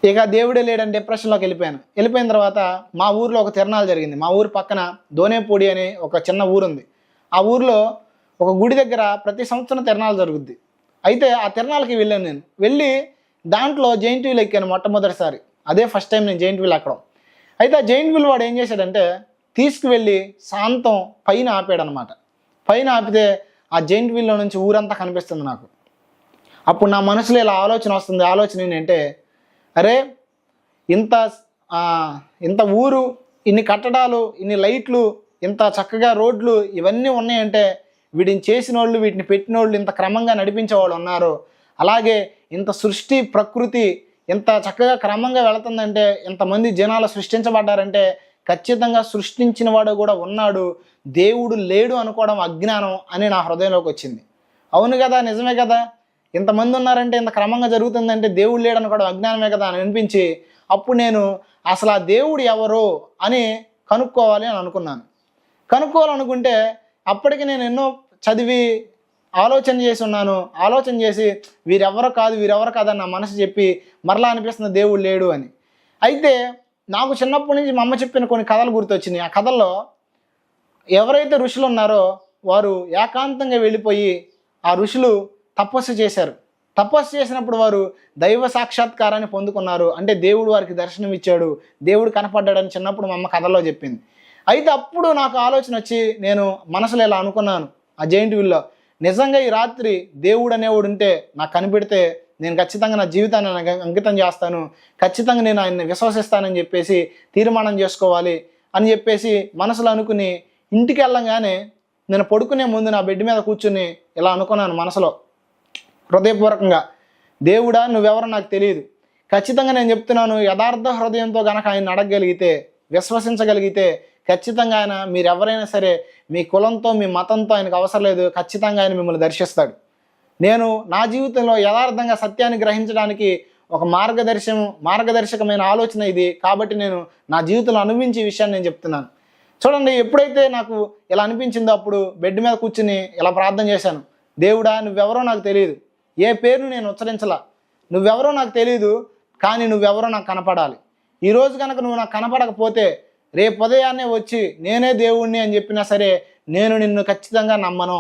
ఇక దేవుడే లేడని డిప్రెషన్లోకి వెళ్ళిపోయిన తర్వాత మా ఊర్లో ఒక తిరణాలు జరిగింది. మా ఊరు పక్కన దోనేపూడి అనే ఒక చిన్న ఊరు ఉంది. ఆ ఊరిలో ఒక గుడి దగ్గర ప్రతి సంవత్సరం తిరణాలు జరుగుద్ది. అయితే ఆ తిరణాలకి వెళ్ళాను. నేను వెళ్ళి దాంట్లో జైంట్ వీల్ ఎక్కాను మొట్టమొదటిసారి. అదే ఫస్ట్ టైం నేను జైంట్ వీల్ ఎక్కడం. అయితే ఆ జైంట్ వీల్ వాడు ఏం చేశాడంటే, తీసుకువెళ్ళి శాంతం పైన ఆపాడనమాట. పైన ఆపితే ఆ జైంట్ వీల్లో నుంచి ఊరంతా కనిపిస్తుంది నాకు. అప్పుడు నా మనసులో ఇలా ఆలోచన వస్తుంది. ఆలోచన ఏంటంటే, అరే ఇంత ఆ, ఇంత ఊరు, ఇన్ని కట్టడాలు, ఇన్ని లైట్లు, ఇంత చక్కగా రోడ్లు ఇవన్నీ ఉన్నాయంటే వీటిని చేసిన వాళ్ళు, వీటిని పెట్టిన వాళ్ళు, ఇంత క్రమంగా నడిపించే వాళ్ళు ఉన్నారు. అలాగే ఇంత సృష్టి ప్రకృతి ఇంత చక్కగా క్రమంగా వెళుతుందంటే, ఇంతమంది జనాలు సృష్టించబడ్డారంటే ఖచ్చితంగా సృష్టించిన వాడు కూడా ఉన్నాడు, దేవుడు లేడు అనుకోవడం అజ్ఞానం అని నా హృదయంలోకి వచ్చింది. అవును కదా, నిజమే కదా, ఇంతమంది ఉన్నారంటే, ఇంత క్రమంగా జరుగుతుందంటే దేవుడు లేడు అనుకోవడం అజ్ఞానమే కదా అని అనిపించి, అప్పుడు నేను అసలు ఆ దేవుడు ఎవరు అని కనుక్కోవాలి అని అనుకున్నాను. కనుక్కోవాలనుకుంటే అప్పటికి నేను ఎన్నో చదివి ఆలోచన చేసి ఉన్నాను. ఆలోచన చేసి వీరెవరో కాదు అని నా మనసు చెప్పి మరలా అనిపిస్తుంది దేవుడు లేడు అని. అయితే నాకు చిన్నప్పటి నుంచి మా అమ్మ చెప్పిన కొన్ని కథలు గుర్తొచ్చినాయి. ఆ కథల్లో ఎవరైతే ఋషులు ఉన్నారో వారు ఏకాంతంగా వెళ్ళిపోయి ఆ ఋషులు తపస్సు చేశారు. తపస్సు చేసినప్పుడు వారు దైవ సాక్షాత్కారాన్ని పొందుకున్నారు. అంటే దేవుడు వారికి దర్శనం ఇచ్చాడు, దేవుడు కనపడ్డాడని చిన్నప్పుడు మా అమ్మ కథలో చెప్పింది. అయితే అప్పుడు నాకు ఆలోచన వచ్చి నేను మనసులో ఇలా అనుకున్నాను, ఆ జైంట్ వీల్లో నిజంగా ఈ రాత్రి దేవుడు అనేవాడు ఉంటే నాకు కనిపెడితే నేను ఖచ్చితంగా నా జీవితాన్ని అంకితం చేస్తాను, ఖచ్చితంగా నేను ఆయన్ని విశ్వసిస్తానని చెప్పేసి తీర్మానం చేసుకోవాలి అని చెప్పేసి మనసులో అనుకుని ఇంటికి వెళ్ళంగానే నేను పడుకునే ముందు నా బెడ్ మీద కూర్చుని ఇలా అనుకున్నాను మనసులో హృదయపూర్వకంగా, దేవుడా నువ్వెవరో నాకు తెలియదు, ఖచ్చితంగా నేను చెప్తున్నాను, యథార్థ హృదయంతో కనుక ఆయన అడగగలిగితే, విశ్వసించగలిగితే ఖచ్చితంగా ఆయన మీరెవరైనా సరే మీ కులంతో మీ మతంతో ఆయనకు అవసరం లేదు, ఖచ్చితంగా ఆయన మిమ్మల్ని దర్శిస్తాడు. నేను నా జీవితంలో యథార్థంగా సత్యాన్ని గ్రహించడానికి ఒక మార్గదర్శకమైన ఆలోచన ఇది. కాబట్టి నేను నా జీవితంలో అనుభవించే విషయాన్ని నేను చెప్తున్నాను. చూడండి, ఎప్పుడైతే నాకు ఇలా అనిపించిందో అప్పుడు బెడ్ మీద కూర్చుని ఇలా ప్రార్థన చేశాను, దేవుడా నువ్వెవరో నాకు తెలియదు, ఏ పేరును నేను ఉచ్చరించలా, నువ్వెవరో నాకు తెలియదు, కానీ నువ్వెవరో నాకు కనపడాలి. ఈరోజు కనుక నువ్వు నాకు కనపడకపోతే రేపు ఉదయాన్నే వచ్చి నేనే దేవుణ్ణి అని చెప్పినా సరే నేను నిన్ను ఖచ్చితంగా నమ్మను.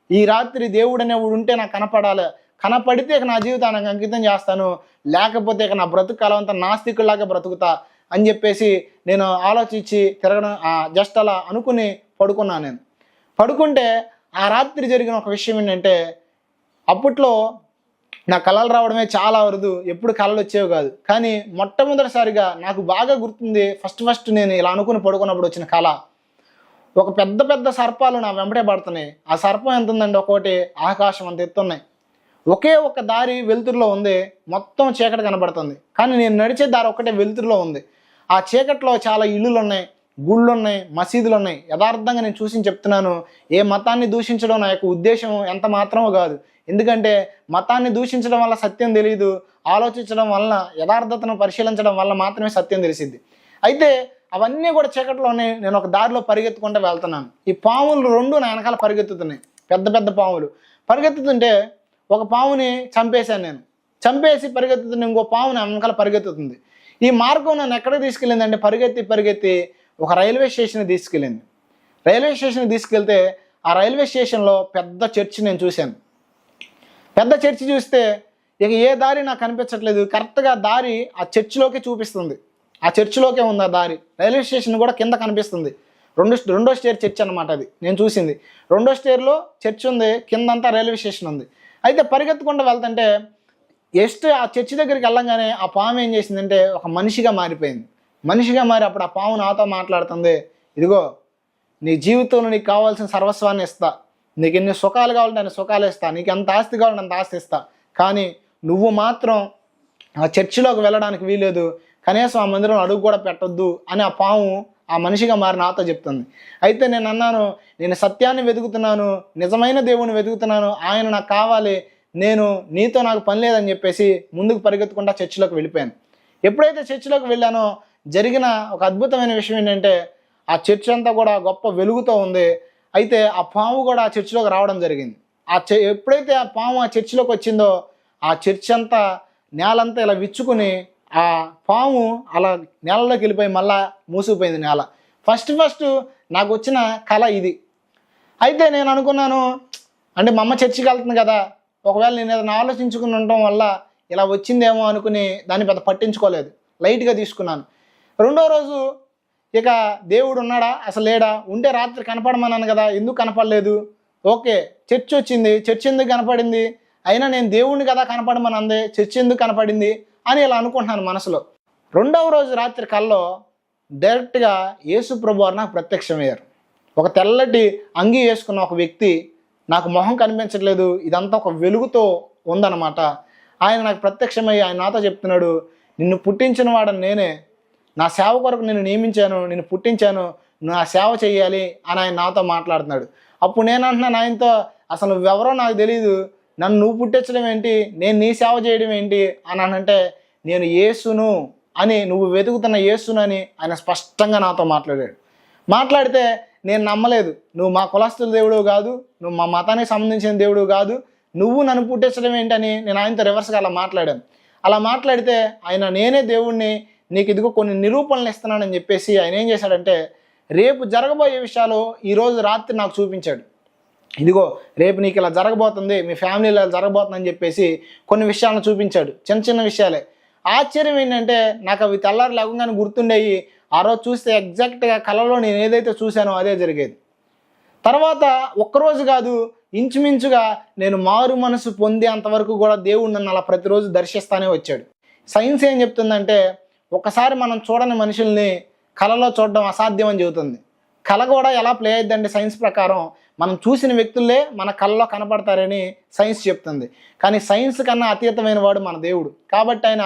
ఈ రాత్రి దేవుడు అనేవాడు ఉంటే నాకు కనపడాలి, కనపడితే ఇక నా జీవితానికి అంకితం చేస్తాను, లేకపోతే ఇక నా బ్రతుకు కాలమంతా నాస్తికుల్లాగా బ్రతుకుతా అని చెప్పేసి నేను ఆలోచించి తిరగడం జస్ట్ అలా అనుకుని పడుకున్నాను. నేను పడుకుంటే ఆ రాత్రి జరిగిన ఒక విషయం ఏంటంటే, అప్పట్లో నా కళలు రావడమే చాలా అరుదు, ఎప్పుడు కళలు వచ్చేవి కాదు. కానీ మొట్టమొదటిసారిగా నాకు బాగా గుర్తుంది, ఫస్ట్ నేను ఇలా అనుకుని పడుకున్నప్పుడు వచ్చిన కళ, ఒక పెద్ద పెద్ద సర్పాలు నా వెంబడే పడుతున్నాయి. ఆ సర్పం ఎంత ఉందండి, ఒక్కోటి ఆకాశం అంత ఎత్తున్నాయి. ఒకే ఒక దారి వెలుతురులో ఉంది, మొత్తం చీకటి కనబడుతుంది, కానీ నేను నడిచే దారి ఒక్కటే వెలుతురులో ఉంది. ఆ చీకట్లో చాలా ఇల్లులు ఉన్నాయి, గుళ్ళు ఉన్నాయి, మసీదులు ఉన్నాయి. యథార్థంగా నేను చూసి చెప్తున్నాను, ఏ మతాన్ని దూషించడం నా యొక్క ఉద్దేశం ఎంత మాత్రమో కాదు. ఎందుకంటే మతాన్ని దూషించడం వల్ల సత్యం తెలియదు, ఆలోచించడం వల్ల, యథార్థతను పరిశీలించడం వల్ల మాత్రమే సత్యం తెలిసిద్ది. అయితే అవన్నీ కూడా చీకట్లోనే నేను ఒక దారిలో పరిగెత్తుకుంటూ వెళ్తున్నాను. ఈ పాములు రెండు నా వెనకాల పరిగెత్తుతున్నాయి, పెద్ద పెద్ద పాములు పరిగెత్తుతుంటే ఒక పాముని చంపేశాను. నేను చంపేసి పరిగెత్తుతున్న ఇంకో పాము నా వెనకాల పరిగెత్తుతుంది. ఈ మార్గం నన్ను ఎక్కడికి తీసుకెళ్ళిందంటే పరిగెత్తి ఒక రైల్వే స్టేషన్కి తీసుకెళ్ళింది. రైల్వే స్టేషన్కి తీసుకెళ్తే ఆ రైల్వే స్టేషన్లో పెద్ద చర్చి నేను చూశాను. పెద్ద చర్చి చూస్తే ఇక ఏ దారి నాకు కనిపించట్లేదు, కరెక్ట్గా దారి ఆ చర్చిలోకి చూపిస్తుంది. ఆ చర్చిలోకే ఉంది ఆ దారి. రైల్వే స్టేషన్ కూడా కింద కనిపిస్తుంది. రెండో స్టేర్ చర్చ్ అనమాట అది నేను చూసింది. రెండో స్టేర్లో చర్చ్ ఉంది, కిందంతా రైల్వే స్టేషన్ ఉంది. అయితే పరిగెత్తకుండా వెళ్తుంటే ఆ చర్చి దగ్గరికి వెళ్ళంగానే ఆ పాము ఏం చేసిందంటే ఒక మనిషిగా మారిపోయింది. మనిషిగా మారి అప్పుడు ఆ పాము నాతో మాట్లాడుతుంది, ఇదిగో నీ జీవితంలో నీకు కావాల్సిన సర్వస్వాన్ని ఇస్తా, నీకు ఎన్ని సుఖాలు కావాలంటే అన్ని సుఖాలు ఇస్తా, నీకు ఎంత ఆస్తి కావాలంటే అంత ఆస్తి ఇస్తా, కానీ నువ్వు మాత్రం ఆ చర్చిలోకి వెళ్ళడానికి వీలేదు, కనీసం ఆ మందిరంలో అడుగు కూడా పెట్టొద్దు అని ఆ పాము ఆ మనిషిగా మారి నాతో చెప్తుంది. అయితే నేను అన్నాను, నేను సత్యాన్ని వెతుకుతున్నాను, నిజమైన దేవుని వెతుకుతున్నాను, ఆయన నాకు కావాలి, నీతో నాకు పని లేదని చెప్పేసి ముందుకు పరిగెత్తుకుంటా చర్చిలోకి వెళ్ళిపోయాను. ఎప్పుడైతే చర్చిలోకి వెళ్ళానో జరిగిన ఒక అద్భుతమైన విషయం ఏంటంటే, ఆ చర్చ్ అంతా కూడా గొప్ప వెలుగుతో ఉంది. అయితే ఆ పాము కూడా ఆ చర్చిలోకి రావడం జరిగింది. ఎప్పుడైతే ఆ పాము ఆ చర్చిలోకి వచ్చిందో ఆ చర్చ్ అంతా నేలంతా ఇలా విచ్చుకుని ఆ పాము అలా నేలలోకి వెళ్ళిపోయి మళ్ళా మూసుకుపోయింది నేల. ఫస్ట్ నాకు వచ్చిన కళ ఇది. అయితే నేను అనుకున్నాను, అంటే మా అమ్మ చర్చికి వెళ్తుంది కదా, ఒకవేళ నేను ఏదైనా ఆలోచించుకుని ఉండటం వల్ల ఇలా వచ్చిందేమో అనుకుని దాన్ని పెద్ద పట్టించుకోలేదు, లైట్గా తీసుకున్నాను. రెండో రోజు ఇక దేవుడు ఉన్నాడా అసలు లేడా, ఉంటే రాత్రి కనపడమన్నాను కదా, ఎందుకు కనపడలేదు, ఓకే చర్చ్ వచ్చింది, చర్చ్ ఎందుకు కనపడింది, అయినా నేను దేవుడిని కదా కనపడమని అందే, చర్చ్ ఎందుకు కనపడింది అని ఇలా అనుకుంటున్నాను మనసులో. రెండవ రోజు రాత్రి కల్లో డైరెక్ట్గా యేసు ప్రభు వారు నాకు ప్రత్యక్షమయ్యారు. ఒక తెల్లటి అంగీ వేసుకున్న ఒక వ్యక్తి, నాకు మొహం కనిపించట్లేదు, ఇదంతా ఒక వెలుగుతో ఉందన్నమాట. ఆయన నాకు ప్రత్యక్షమయ్యి ఆయన నాతో చెప్తున్నాడు, నిన్ను పుట్టించిన వాడని నేనే, నా సేవ కొరకు నిన్ను నియమించాను, నిన్ను పుట్టించాను, నా సేవ చేయాలి అని ఆయన నాతో మాట్లాడుతున్నాడు. అప్పుడు నేను అంటున్నాను ఆయనతో, అసలు నువ్వెవరో నాకు తెలియదు, నన్ను నువ్వు పుట్టించడం ఏంటి, నేను నీ సేవ చేయడం ఏంటి అని అంటే, నేను యేసును అని, నువ్వు వెతుకుతున్న యేసును అని ఆయన స్పష్టంగా నాతో మాట్లాడితే నేను నమ్మలేదు. నువ్వు మా కులస్తుల దేవుడు కాదు, నువ్వు మా మతానికి సంబంధించిన దేవుడు కాదు, నువ్వు నన్ను పుట్టించడం ఏంటని నేను ఆయనతో రివర్స్గా అలా మాట్లాడాను. అలా మాట్లాడితే ఆయన నేనే దేవుణ్ణి, నీకు ఇదిగో కొన్ని నిరూపణలు ఇస్తున్నానని చెప్పేసి ఆయన ఏం చేశాడంటే, రేపు జరగబోయే విషయాలు ఈరోజు రాత్రి నాకు చూపించాడు. ఇదిగో రేపు నీకు ఇలా జరగబోతుంది, మీ ఫ్యామిలీలో ఇలా జరగబోతుందని చెప్పేసి కొన్ని విషయాలను చూపించాడు. చిన్న చిన్న విషయాలే. ఆశ్చర్యం ఏంటంటే నాకు అవి తెల్లారి లేకుండానే గుర్తుండేవి. ఆ రోజు చూస్తే ఎగ్జాక్ట్గా కళలో నేను ఏదైతే చూశానో అదే జరిగేది. తర్వాత ఒక్కరోజు కాదు, ఇంచుమించుగా నేను మారు మనసు పొందే అంతవరకు కూడా దేవుడు నన్ను అలా ప్రతిరోజు దర్శిస్తానే వచ్చాడు. సైన్స్ ఏం చెప్తుందంటే, ఒకసారి మనం చూడని మనుషుల్ని కళలో చూడడం అసాధ్యం అని చెబుతుంది. కళ కూడా ఎలా ప్లే అయిద్దంటే సైన్స్ ప్రకారం, మనం చూసిన వ్యక్తులే మన కళలో కనపడతారని సైన్స్ చెప్తుంది. కానీ సైన్స్ కన్నా అతీతమైన వాడు మన దేవుడు. కాబట్టి ఆయన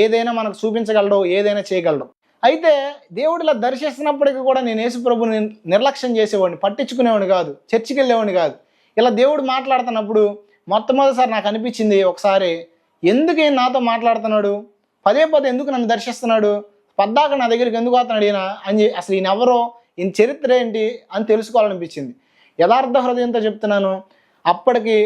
ఏదైనా మనకు చూపించగలడు, ఏదైనా చేయగలడు. అయితే దేవుడు ఇలా దర్శిస్తున్నప్పటికీ కూడా నేను యేసు ప్రభుని నిర్లక్ష్యం చేసేవాడిని, పట్టించుకునేవాడిని కాదు, చర్చికి వెళ్ళేవాడిని కాదు. ఇలా దేవుడు మాట్లాడుతున్నప్పుడు మొట్టమొదటిసారి నాకు అనిపించింది, ఒకసారి ఎందుకు ఈయన నాతో మాట్లాడుతున్నాడు, పదే ఎందుకు నన్ను దర్శిస్తున్నాడు, పద్దాక నా దగ్గరికి ఎందుకు వస్తున్నాడు ఈయన అని, అసలు ఈయన ఎవరో, ఈయన చరిత్ర ఏంటి అని తెలుసుకోవాలనిపించింది. యథార్థ హృదయంతో చెప్తున్నాను. అప్పటికి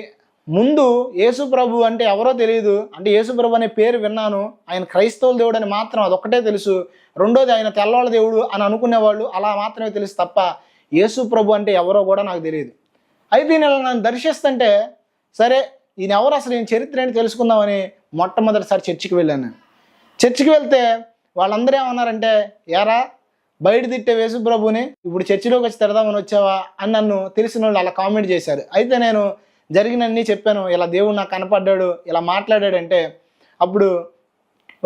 ముందు యేసు ప్రభు అంటే ఎవరో తెలియదు, అంటే యేసు ప్రభు అనే పేరు విన్నాను, ఆయన క్రైస్తవుల దేవుడు అని మాత్రం అదొక్కటే తెలుసు. రెండోది ఆయన తెల్లవాళ్ళ దేవుడు అని అనుకునేవాళ్ళు, అలా మాత్రమే తెలుసు తప్ప యేసు ప్రభు అంటే ఎవరో కూడా నాకు తెలియదు. అయితే ఈయన నన్ను దర్శిస్తుంటే, సరే ఈయన ఎవరు, అసలు ఈయన చరిత్ర ఏంటి తెలుసుకుందామని మొట్టమొదటిసారి చర్చికి వెళ్ళాను నేను. చర్చికి వెళ్తే వాళ్ళందరూ ఏమన్నారంటే, ఏరా బయట తిట్టే యేసు ప్రభుని ఇప్పుడు చర్చిలోకి వచ్చి తిడదామని వచ్చావా అని నన్ను తెలిసిన వాళ్ళు అలా కామెంట్ చేశారు. అయితే నేను జరిగినన్నీ చెప్పాను, ఇలా దేవుడు నాకు కనపడ్డాడు, ఇలా మాట్లాడాడంటే అప్పుడు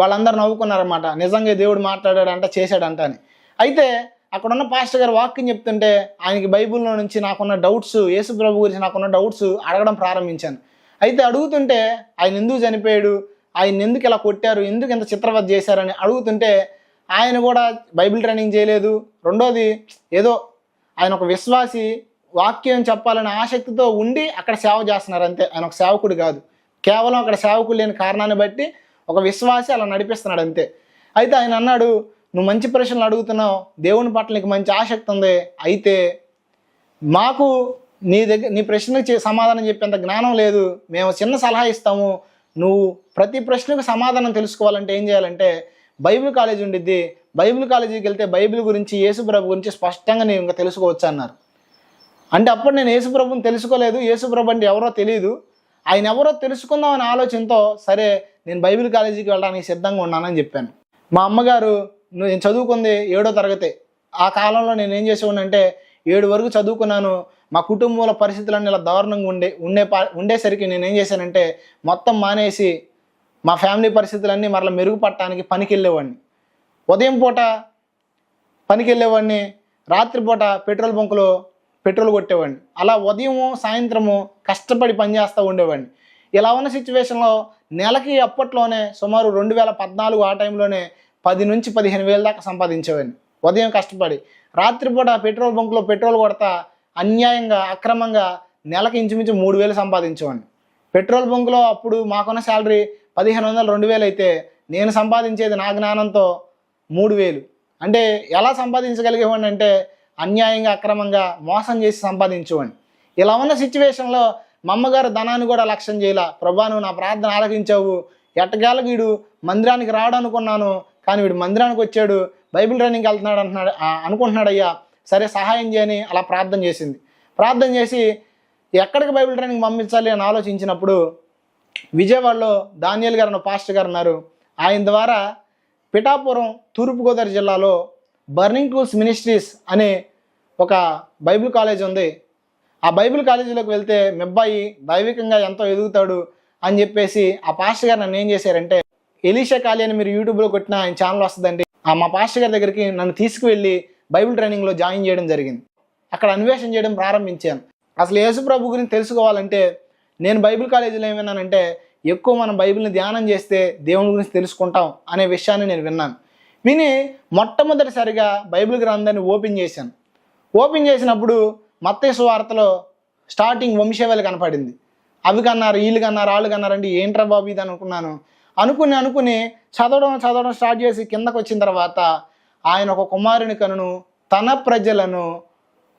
వాళ్ళందరూ నవ్వుకున్నారన్నమాట. నిజంగా దేవుడు మాట్లాడాడంట, చేశాడంట అని. అయితే అక్కడున్న పాస్టర్ గారు వాక్యం చెప్తుంటే ఆయనకి బైబిల్లో నుంచి నాకున్న డౌట్స్, యేసు ప్రభు గురించి నాకున్న డౌట్స్ అడగడం ప్రారంభించాను. అయితే అడుగుతుంటే ఆయన ఎందుకు చనిపోయాడు, ఆయన ఎందుకు ఇలా కొట్టారు, ఎందుకు ఇంత చిత్రవధ చేశారని అడుగుతుంటే ఆయన కూడా బైబిల్ ట్రైనింగ్ చేయలేదు. రెండోది ఏదో ఆయన ఒక విశ్వాసి, వాక్యం చెప్పాలనే ఆసక్తితో ఉండి అక్కడ సేవ చేస్తున్నారు అంతే. ఆయన ఒక సేవకుడు కాదు, కేవలం అక్కడ సేవకుడు లేని కారణాన్ని బట్టి ఒక విశ్వాసి అలా నడిపిస్తున్నాడు అంతే. అయితే ఆయన అన్నాడు, నువ్వు మంచి ప్రశ్నలు అడుగుతున్నావు, దేవుని పట్ల నీకు మంచి ఆసక్తి ఉంది, అయితే మాకు నీ ప్రశ్నకు సమాధానం చెప్పేంత జ్ఞానం లేదు, మేము చిన్న సలహా ఇస్తాము, నువ్వు ప్రతి ప్రశ్నకు సమాధానం తెలుసుకోవాలంటే ఏం చేయాలంటే బైబిల్ కాలేజీ ఉండిద్ది, బైబిల్ కాలేజీకి వెళ్తే బైబిల్ గురించి, యేసు ప్రభు గురించి స్పష్టంగా నేను ఇంకా తెలుసుకోవచ్చు అన్నారు. అంటే అప్పుడు నేను యేసు ప్రభుని తెలుసుకోలేదు, యేసు ప్రభు అంటే ఎవరో తెలియదు, ఆయన ఎవరో తెలుసుకుందామనే ఆలోచనతో సరే నేను బైబిల్ కాలేజీకి వెళ్ళడానికి సిద్ధంగా ఉన్నానని చెప్పాను. మా అమ్మగారు, నేను చదువుకుంది 7వ తరగతి, ఆ కాలంలో నేను ఏం చేసేవాడినంటే 7 వరకు చదువుకున్నాను. మా కుటుంబంలో పరిస్థితులన్నీ ఇలా దారుణంగా ఉండేసరికి నేను ఏం చేశానంటే మొత్తం మానేసి మా ఫ్యామిలీ పరిస్థితులన్నీ మరలా మెరుగుపడటానికి పనికి వెళ్ళేవాడిని. ఉదయం పూట పనికి వెళ్ళేవాడిని, రాత్రిపూట పెట్రోల్ బంకులో పెట్రోల్ కొట్టేవాడిని. అలా ఉదయము సాయంత్రము కష్టపడి పనిచేస్తూ ఉండేవాడిని. ఇలా ఉన్న సిచ్యువేషన్లో నెలకి అప్పట్లోనే సుమారు 2014 ఆ టైంలోనే 10 నుంచి 15,000 దాకా సంపాదించేవాడిని ఉదయం కష్టపడి. రాత్రిపూట పెట్రోల్ బంకులో పెట్రోల్ కొడతా అన్యాయంగా, అక్రమంగా నెలకి ఇంచుమించు 3,000 సంపాదించేవాడిని. పెట్రోల్ బంకులో అప్పుడు మాకున్న శాలరీ 1,500, 2,000 అయితే నేను సంపాదించేది నా జ్ఞానంతో 3,000. అంటే ఎలా సంపాదించగలిగేవాడిని అంటే అన్యాయంగా, అక్రమంగా మోసం చేసి సంపాదించేవాడిని. ఇలా ఉన్న సిచ్యువేషన్లో మా అమ్మగారు ధనాన్ని కూడా లక్ష్యం చేయాల. ప్రభా నువ్వు నా ప్రార్థన ఆలకించావు, ఎట్టగాలకు వీడు మందిరానికి రావడం అనుకున్నాను, కానీ వీడు మందిరానికి వచ్చాడు, బైబిల్ ట్రైనింగ్కి వెళ్తున్నాడు అనుకుంటున్నాడయ్యా, సరే సహాయం చేయని అలా ప్రార్థన చేసింది. ప్రార్థన చేసి ఎక్కడికి బైబిల్ ట్రైనింగ్ పంపించాలి అని ఆలోచించినప్పుడు విజయవాడలో దానియేల్ గారు అన్న పాస్టర్ గారు ఉన్నారు. ఆయన ద్వారా పిఠాపురం, తూర్పుగోదావరి జిల్లాలో బర్నింగ్ టూల్స్ మినిస్ట్రీస్ అనే ఒక బైబిల్ కాలేజ్ ఉంది. ఆ బైబిల్ కాలేజీలోకి వెళ్తే మీ అబ్బాయి దైవికంగా ఎంతో ఎదుగుతాడు అని చెప్పేసి ఆ పాస్టర్ గారు నన్ను ఏం చేశారంటే ఎలీషా కాళీ అని మీరు యూట్యూబ్లో కొట్టిన ఆయన ఛానల్ వస్తుందండి. మా పాస్టర్ గారి దగ్గరికి నన్ను తీసుకువెళ్ళి బైబిల్ ట్రైనింగ్లో జాయిన్ చేయడం జరిగింది. అక్కడ అన్వేషణ చేయడం ప్రారంభించాను. అసలు యేసు ప్రభు గురించి తెలుసుకోవాలంటే నేను బైబిల్ కాలేజీలో ఏమన్నానంటే, ఎక్కువ మనం బైబిల్ని ధ్యానం చేస్తే దేవుని గురించి తెలుసుకుంటాం అనే విషయాన్ని నేను విన్నాను. విని మొట్టమొదటిసారిగా బైబిల్ గ్రంథాన్ని ఓపెన్ చేశాను. ఓపెన్ చేసినప్పుడు మత్తయి సువార్తలో స్టార్టింగ్ వంశావళి కనపడింది. అవి కన్నారు, వీళ్ళు కన్నారు, వాళ్ళు కన్నారంటే ఏంట్రా బాబు ఇది అనుకున్నాను. అనుకుని చదవడం స్టార్ట్ చేసి కిందకు వచ్చిన తర్వాత ఆయన ఒక కుమారుని కనును, తన ప్రజలను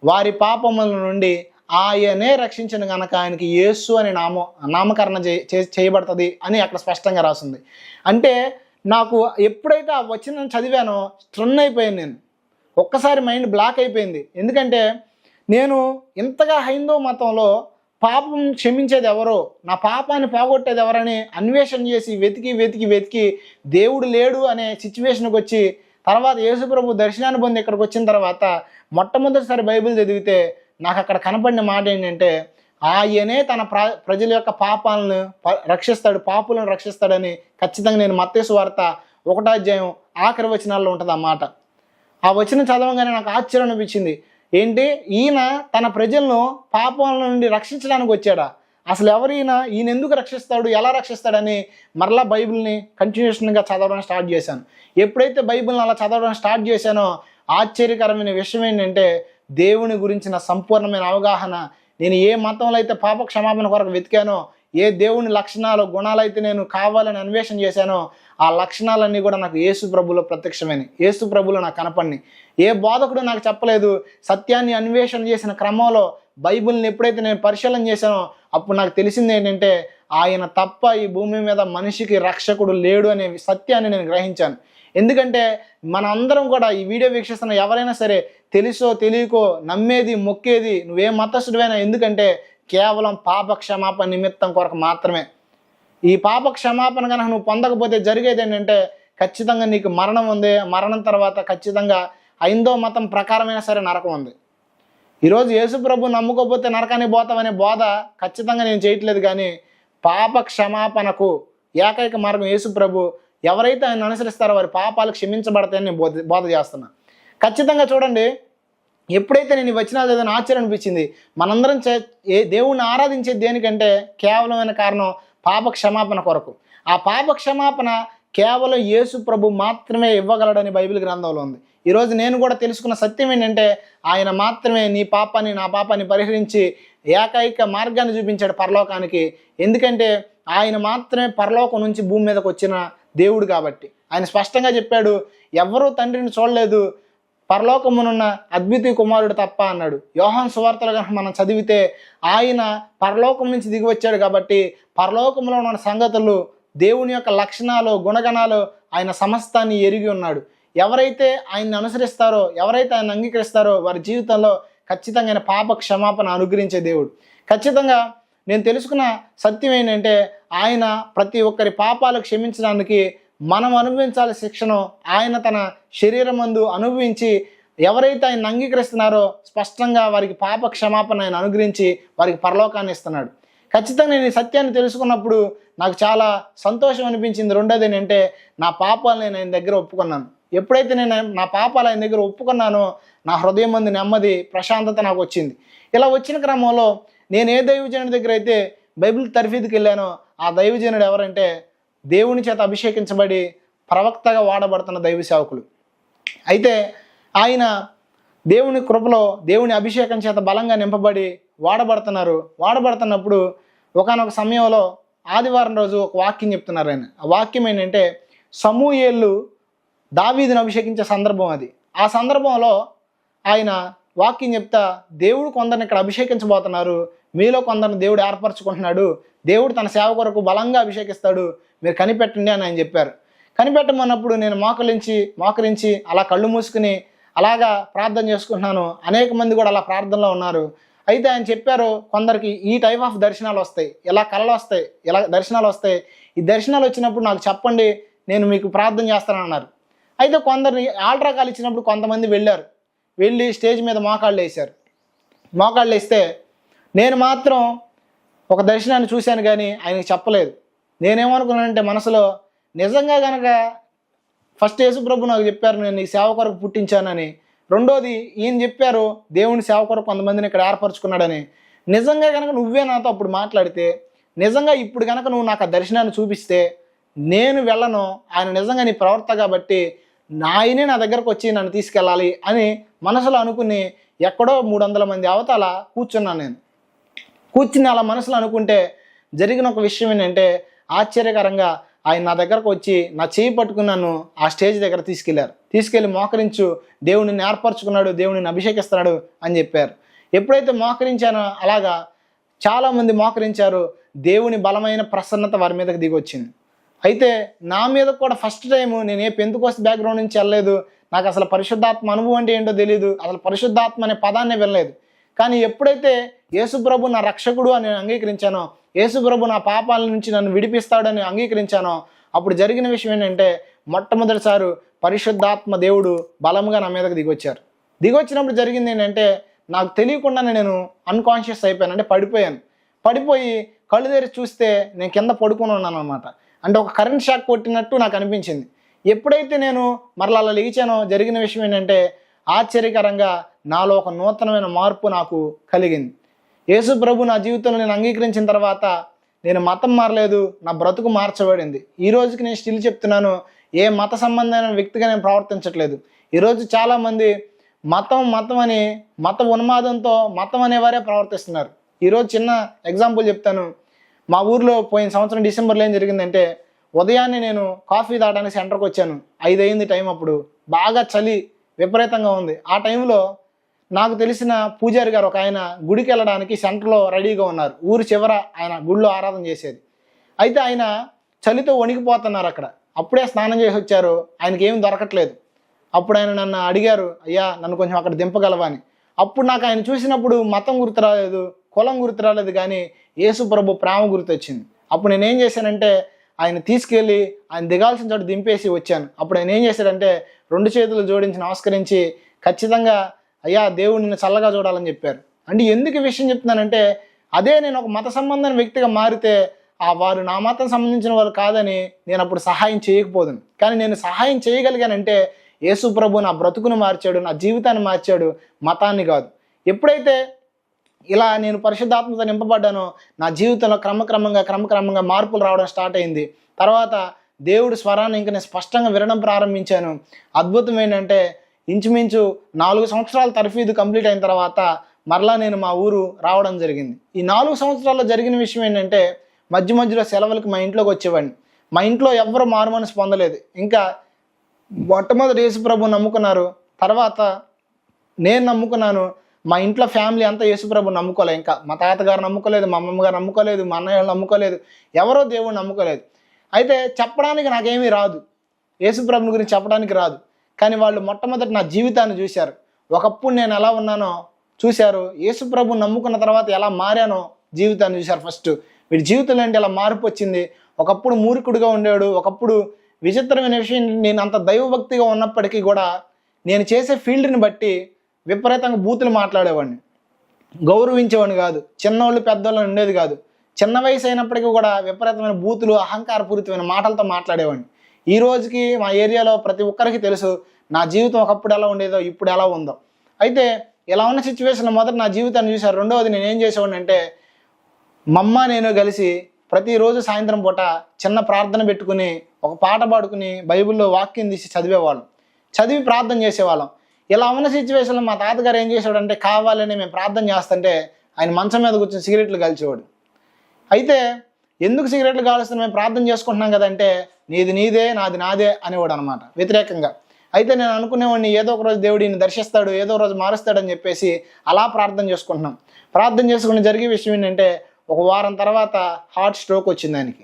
వారి పాపముల నుండి ఆయనే రక్షించిన గనక ఆయనకి యేసు అని నామకరణ చేయబడుతుంది అని అక్కడ స్పష్టంగా రాసింది. అంటే నాకు ఎప్పుడైతే ఆ వచనం చదివానో స్ట్రన్ అయిపోయాను. నేను ఒక్కసారి మైండ్ బ్లాక్ అయిపోయింది. ఎందుకంటే నేను ఇంతగా హైందవ మతంలో పాపం క్షమించేది ఎవరో, నా పాపాన్ని పోగొట్టేది ఎవరని అన్వేషణ చేసి వెతికి దేవుడు లేడు అనే సిచ్యువేషన్కి వచ్చి తర్వాత యేసుప్రభు దర్శనాన్ని పొంది ఇక్కడికి వచ్చిన తర్వాత మొట్టమొదటిసారి బైబిల్ చదివితే నాకు అక్కడ కనపడిన మాట ఏంటంటే, ఆయనే తన ప్రజల యొక్క పాపాలను రక్షిస్తాడు, పాపులను రక్షిస్తాడని ఖచ్చితంగా నేను మత్తయి సువార్త 1వ అధ్యాయం ఆఖరి వచనాల్లో ఉంటుంది ఆ మాట. ఆ వచనం చదవగానే నాకు ఆశ్చర్యం అనిపించింది. ఏంటి, ఈయన తన ప్రజలను పాపాల నుండి రక్షించడానికి వచ్చాడా? అసలు ఈయన ఎందుకు రక్షిస్తాడు, ఎలా రక్షిస్తాడని మరలా బైబిల్ని కంటిన్యూషన్గా చదవడం స్టార్ట్ చేశాను. ఎప్పుడైతే బైబిల్ని అలా చదవడం స్టార్ట్ చేశానో ఆశ్చర్యకరమైన విషయం ఏంటంటే, దేవుని గురించిన సంపూర్ణమైన అవగాహన. నేను ఏ మతంలో అయితే పాప క్షమాపణ కొరకు వెతికానో, ఏ దేవుని లక్షణాలు గుణాలు అయితే నేను కావాలని అన్వేషణ చేశానో, ఆ లక్షణాలన్నీ కూడా నాకు యేసు ప్రభులో ప్రత్యక్షమైనవి, యేసు ప్రభులో నాకు కనపడినాయి. ఏ బోధకుడు నాకు చెప్పలేదు. సత్యాన్ని అన్వేషణ చేసిన క్రమంలో బైబిల్ని ఎప్పుడైతే నేను పరిశీలన చేశానో అప్పుడు నాకు తెలిసింది ఏంటంటే, ఆయన తప్ప ఈ భూమి మీద మనిషికి రక్షకుడు లేడు అనే సత్యాన్ని నేను గ్రహించాను. ఎందుకంటే మనందరం కూడా ఈ వీడియో వీక్షిస్తున్న ఎవరైనా సరే తెలుసో తెలియకో నమ్మేది మొక్కేది నువ్వే మతస్థుడివైనా ఎందుకంటే కేవలం పాప క్షమాపణ నిమిత్తం కొరకు మాత్రమే. ఈ పాప క్షమాపణ కనుక నువ్వు పొందకపోతే జరిగేది ఏంటంటే ఖచ్చితంగా నీకు మరణం ఉంది. మరణం తర్వాత ఖచ్చితంగా హైందవ మతం ప్రకారమైనా సరే నరకం ఉంది. ఈరోజు యేసు ప్రభు నమ్ముకోకపోతే నరకానికి పోతామనే బోధ ఖచ్చితంగా నేను చేయట్లేదు. కానీ పాప క్షమాపణకు ఏకైక మార్గం యేసు ప్రభు. ఎవరైతే ఆయన అనుసరిస్తారో వారి పాపాలు క్షమించబడతాయని నేను బోధ చేస్తున్నా. ఖచ్చితంగా చూడండి, ఎప్పుడైతే నేను వచ్చినా ఏదైనా ఆశ్చర్యం అనిపించింది. మనందరం దేవుణ్ణి ఆరాధించేది దేనికంటే కేవలమైన కారణం పాప క్షమాపణ కొరకు. ఆ పాప క్షమాపణ కేవలం యేసు ప్రభు మాత్రమే ఇవ్వగలడని బైబిల్ గ్రంథంలో ఉంది. ఈరోజు నేను కూడా తెలుసుకున్న సత్యం ఏంటంటే, ఆయన మాత్రమే నీ పాపాన్ని నా పాపాన్ని పరిహరించి ఏకైక మార్గాన్ని చూపించాడు పరలోకానికి. ఎందుకంటే ఆయన మాత్రమే పరలోకం నుంచి భూమి మీదకి వచ్చిన దేవుడు కాబట్టి. ఆయన స్పష్టంగా చెప్పాడు, ఎవరూ తండ్రిని చూడలేదు, పరలోకమునున్న అద్వితీయ కుమారుడు తప్ప అన్నాడు. యోహాను సువార్తలు కనుక మనం చదివితే ఆయన పరలోకం నుంచి దిగి వచ్చాడు కాబట్టి పరలోకంలో ఉన్న సంగతులు, దేవుని యొక్క లక్షణాలు, గుణగణాలు ఆయన సమస్తాన్ని ఎరిగి ఉన్నాడు. ఎవరైతే ఆయన్ని అనుసరిస్తారో, ఎవరైతే ఆయన అంగీకరిస్తారో వారి జీవితంలో ఖచ్చితంగా ఆయన పాప క్షమాపణ అనుగ్రహించే దేవుడు. ఖచ్చితంగా నేను తెలుసుకున్న సత్యం ఏంటంటే, ఆయన ప్రతి ఒక్కరి పాపాలు క్షమించడానికి మనం అనుభవించాలి శిక్షను ఆయన తన శరీరమందు అనుభవించి ఎవరైతే ఆయన అంగీకరిస్తున్నారో స్పష్టంగా వారికి పాప క్షమాపణ ఆయన అనుగ్రహించి వారికి పరలోకాన్ని ఇస్తున్నాడు. ఖచ్చితంగా నేను ఈ సత్యాన్ని తెలుసుకున్నప్పుడు నాకు చాలా సంతోషం అనిపించింది. రెండోది ఏంటంటే, నా పాపాలు నేను ఆయన దగ్గర ఒప్పుకున్నాను. ఎప్పుడైతే నేను నా పాపాలు ఆయన దగ్గర ఒప్పుకున్నానో నా హృదయం మంది నెమ్మది, ప్రశాంతత నాకు వచ్చింది. ఇలా వచ్చిన క్రమంలో నేను ఏ దైవజనుడి దగ్గర అయితే బైబిల్ తర్ఫీదుకి వెళ్ళానో ఆ దైవజనుడు ఎవరంటే, దేవుని చేత అభిషేకించబడి ప్రవక్తగా వాడబడుతున్న దైవ సేవకులు. అయితే ఆయన దేవుని కృపలో దేవుని అభిషేకం చేత బలంగా నింపబడి వాడబడుతున్నప్పుడు ఒకానొక సమయంలో ఆదివారం రోజు ఒక వాక్యం చెప్తున్నారు ఆయన. ఆ వాక్యం ఏంటంటే, సమూయేలు దావీదును అభిషేకించే సందర్భం అది. ఆ సందర్భంలో ఆయన వాక్యం చెప్తా, దేవుడు కొందరిని ఇక్కడ అభిషేకించబోతున్నారు, మీలో కొందరిని దేవుడు ఏర్పరచుకుంటున్నాడు, దేవుడు తన సేవ కొరకు బలంగా అభిషేకిస్తాడు, మీరు కనిపెట్టండి అని ఆయన చెప్పారు. కనిపెట్టమన్నప్పుడు నేను మోకరించి అలా కళ్ళు మూసుకుని అలాగా ప్రార్థన చేసుకుంటున్నాను. అనేక మంది కూడా అలా ప్రార్థనలో ఉన్నారు. అయితే ఆయన చెప్పారు, కొందరికి ఈ టైప్ ఆఫ్ దర్శనాలు వస్తాయి, ఇలా కళలు వస్తాయి, ఇలా దర్శనాలు వస్తాయి. ఈ దర్శనాలు వచ్చినప్పుడు నాకు చెప్పండి, నేను మీకు ప్రార్థన చేస్తానన్నారు. అయితే కొందరిని ఆల్ట్రా కాల్ ఇచ్చినప్పుడు కొంతమంది వెళ్ళి స్టేజ్ మీద మోకాళ్ళు వేస్తే నేను మాత్రం ఒక దర్శనాన్ని చూశాను కానీ ఆయనకి చెప్పలేదు. నేనేమనుకున్నానంటే మనసులో, నిజంగా కనుక ఫస్ట్ యేసుప్రభు నాకు చెప్పారు నేను నీ సేవ కొరకు పుట్టించానని, రెండోది ఈయన చెప్పారు దేవుని సేవ కొరకు కొంతమందిని ఇక్కడ ఏర్పరచుకున్నాడని, నిజంగా కనుక నువ్వే నాతో అప్పుడు మాట్లాడితే, నిజంగా ఇప్పుడు కనుక నువ్వు నాకు ఆ దర్శనాన్ని చూపిస్తే నేను వెళ్ళను, ఆయన నిజంగా నీ ప్రవర్త కాబట్టి ఆయనే నా దగ్గరకు వచ్చి నన్ను తీసుకెళ్ళాలి అని మనసులో అనుకుని ఎక్కడో 300 మంది అవతల కూర్చున్నాను. నేను కూర్చుని అలా మనసులో అనుకుంటే జరిగిన ఒక విషయం ఏంటంటే, ఆశ్చర్యకరంగా ఆయన నా దగ్గరకు వచ్చి నా చేయి పట్టుకుని నన్ను ఆ స్టేజ్ దగ్గర తీసుకెళ్ళి మోకరించు, దేవుడిని ఏర్పరచుకున్నాడు, దేవుడిని అభిషేకిస్తున్నాడు అని చెప్పారు. ఎప్పుడైతే మోకరించానో అలాగా చాలామంది మోకరించారు, దేవుని బలమైన ప్రసన్నత వారి మీదకి దిగొచ్చింది. అయితే నా మీద కూడా ఫస్ట్ టైము నేను ఏ పెంతెకోస్తు బ్యాక్గ్రౌండ్ నుంచి వెళ్ళలేదు, నాకు అసలు పరిశుద్ధాత్మ అనుభవం అంటే ఏంటో తెలియదు, అసలు పరిశుద్ధాత్మ అనే పదాన్నే వినలేదు. కానీ ఎప్పుడైతే యేసుప్రభు నా రక్షకుడు అని అంగీకరించానో, యేసుప్రభు నా పాపాల నుంచి నన్ను విడిపిస్తాడని అంగీకరించానో, అప్పుడు జరిగిన విషయం ఏంటంటే మొట్టమొదటిసారి పరిశుద్ధాత్మ దేవుడు బలంగా నా మీదకి దిగొచ్చినప్పుడు జరిగింది ఏంటంటే, నాకు తెలియకుండానే నేను అన్కాన్షియస్ అయిపోయాను, అంటే పడిపోయి కళ్ళు తెరిచి చూస్తే నేను కింద పడుకొని ఉన్నాను అనమాట. అంటే ఒక కరెంట్ షాక్ కొట్టినట్టు నాకు అనిపించింది. ఎప్పుడైతే నేను మరలా అలా లేచానో జరిగిన విషయం ఏంటంటే, ఆశ్చర్యకరంగా నాలో ఒక నూతనమైన మార్పు నాకు కలిగింది. యేసుప్రభు నా జీవితంలో నేను అంగీకరించిన తర్వాత నేను మతం మారలేదు, నా బ్రతుకు మార్చబడింది. ఈ రోజుకి నేను స్టిల్ చెప్తున్నాను, ఏ మత సంబంధమైన వ్యక్తిగా నేను ప్రవర్తించట్లేదు. ఈరోజు చాలామంది మతం అని మత ఉన్మాదంతో మతం అనేవారే ప్రవర్తిస్తున్నారు. ఈరోజు చిన్న ఎగ్జాంపుల్ చెప్తాను. మా ఊర్లో పోయిన సంవత్సరం డిసెంబర్లో ఏం జరిగిందంటే, ఉదయాన్నే నేను కాఫీ తాగడానికి సెంటర్కి వచ్చాను. 5 అయింది టైం, అప్పుడు బాగా చలి విపరీతంగా ఉంది. ఆ టైంలో నాకు తెలిసిన పూజారి గారు ఒక ఆయన గుడికి వెళ్ళడానికి సెంటర్లో రెడీగా ఉన్నారు. ఊరు చివర ఆయన గుడిలో ఆరాధన చేసేది. అయితే ఆయన చలితో వణికిపోతున్నారు అక్కడ. అప్పుడే స్నానం చేసి వచ్చారు, ఆయనకి ఏమి దొరకట్లేదు. అప్పుడు ఆయన నన్ను అడిగారు, అయ్యా నన్ను కొంచెం అక్కడ దింపగలవా అని. అప్పుడు నాకు ఆయన చూసినప్పుడు మతం గుర్తు రాలేదు, కులం గుర్తు రాలేదు, కానీ యేసుప్రభు ప్రేమ గుర్తొచ్చింది. అప్పుడు నేనేం చేశానంటే, ఆయన తీసుకెళ్ళి ఆయన దిగాల్సిన చోట దింపేసి వచ్చాను. అప్పుడు ఆయన ఏం చేశాడంటే 2 చేతులు జోడించి నమస్కరించి, ఖచ్చితంగా అయ్యా దేవుడు నిన్ను చల్లగా చూడాలని చెప్పారు. అంటే ఎందుకు ఈ విషయం చెప్తున్నానంటే, అదే నేను ఒక మత సంబంధమైన వ్యక్తిగా మారితే వారు నా మతం సంబంధించిన వారు కాదని నేను అప్పుడు సహాయం చేయకపోదును. కానీ నేను సహాయం చేయగలిగానంటే యేసుప్రభు నా బ్రతుకును మార్చాడు, నా జీవితాన్ని మార్చాడు, మతాన్ని కాదు. ఎప్పుడైతే ఇలా నేను పరిశుద్ధాత్మతో నింపబడ్డానో నా జీవితంలో క్రమక్రమంగా మార్పులు రావడం స్టార్ట్ అయింది. తర్వాత దేవుడి స్వరాన్ని ఇంక నేను స్పష్టంగా వినడం ప్రారంభించాను. అద్భుతం ఏంటంటే, ఇంచుమించు 4 సంవత్సరాల తర్ఫీదు కంప్లీట్ అయిన తర్వాత మరలా నేను మా ఊరు రావడం జరిగింది. ఈ 4 సంవత్సరాల్లో జరిగిన విషయం ఏంటంటే, మధ్యలో సెలవులకి మా ఇంట్లోకి వచ్చేవాడిని. మా ఇంట్లో ఎవ్వరు మారు మనసు పొందలేదు. ఇంకా మొట్టమొదటి యేసుప్రభు నమ్ముకున్నారు, తర్వాత నేను నమ్ముకున్నాను. మా ఇంట్లో ఫ్యామిలీ అంతా యేసుప్రభు నమ్ముకోలేదు. ఇంకా మా తాతగారు నమ్ముకోలేదు, మా అమ్మగారు నమ్ముకోలేదు, మా అన్నయ్య నమ్ముకోలేదు, ఎవరో దేవుడు నమ్ముకోలేదు. అయితే చెప్పడానికి నాకేమీ రాదు, యేసుప్రభుని గురించి చెప్పడానికి రాదు. కానీ వాళ్ళు మొట్టమొదటి నా జీవితాన్ని చూశారు. ఒకప్పుడు నేను ఎలా ఉన్నానో చూశారు, యేసుప్రభుని నమ్ముకున్న తర్వాత ఎలా మారానో జీవితాన్ని చూశారు. ఫస్ట్ వీడి జీవితంలో ఏంటి ఎలా మార్పు వచ్చింది. ఒకప్పుడు మూర్ఖుడిగా ఉండేవాడు, ఒకప్పుడు విచిత్రమైన విషయం, నేను అంత దైవభక్తిగా ఉన్నప్పటికీ కూడా నేను చేసే ఫీల్డ్ని బట్టి విపరీతంగా బూతులు మాట్లాడేవాడిని, గౌరవించేవాడిని కాదు, చిన్నోళ్ళు పెద్దోళ్ళు ఉండేది కాదు. చిన్న వయసు అయినప్పటికీ కూడా విపరీతమైన బూతులు, అహంకారపూరితమైన మాటలతో మాట్లాడేవాడిని. ఈ రోజుకి మా ఏరియాలో ప్రతి ఒక్కరికి తెలుసు నా జీవితం ఒకప్పుడు ఎలా ఉండేదో ఇప్పుడు ఎలా ఉందో. అయితే ఇలా ఉన్న సిచ్యువేషన్లో మొదట నా జీవితాన్ని చూశారు. రెండవది నేను ఏం చేసేవాడిని అంటే, మా అమ్మ నేను కలిసి ప్రతిరోజు సాయంత్రం పూట చిన్న ప్రార్థన పెట్టుకుని ఒక పాట పాడుకుని బైబిల్లో వాక్యం తీసి చదివి ప్రార్థన చేసేవాళ్ళం. ఇలా ఉన్న సిచ్యువేషన్లో మా తాతగారు ఏం చేసేవాడంటే, కావాలని మేము ప్రార్థన చేస్తుంటే ఆయన మంచం మీద కూర్చొని సిగరెట్లు కాల్చేవాడు. అయితే ఎందుకు సిగరెట్లు కాలుస్తున్నా, మేము ప్రార్థన చేసుకుంటున్నాం కదంటే, నీది నీదే నాది నాదే అనేవాడు అనమాట, వ్యతిరేకంగా. అయితే నేను అనుకునేవాడిని ఏదో ఒక రోజు దేవుడిని దర్శిస్తాడు, ఏదో రోజు మారుస్తాడని చెప్పేసి అలా ప్రార్థన చేసుకుంటున్నాం. ప్రార్థన చేసుకుని జరిగే విషయం ఏంటంటే, ఒక వారం తర్వాత హార్ట్ స్ట్రోక్ వచ్చింది ఆయనకి.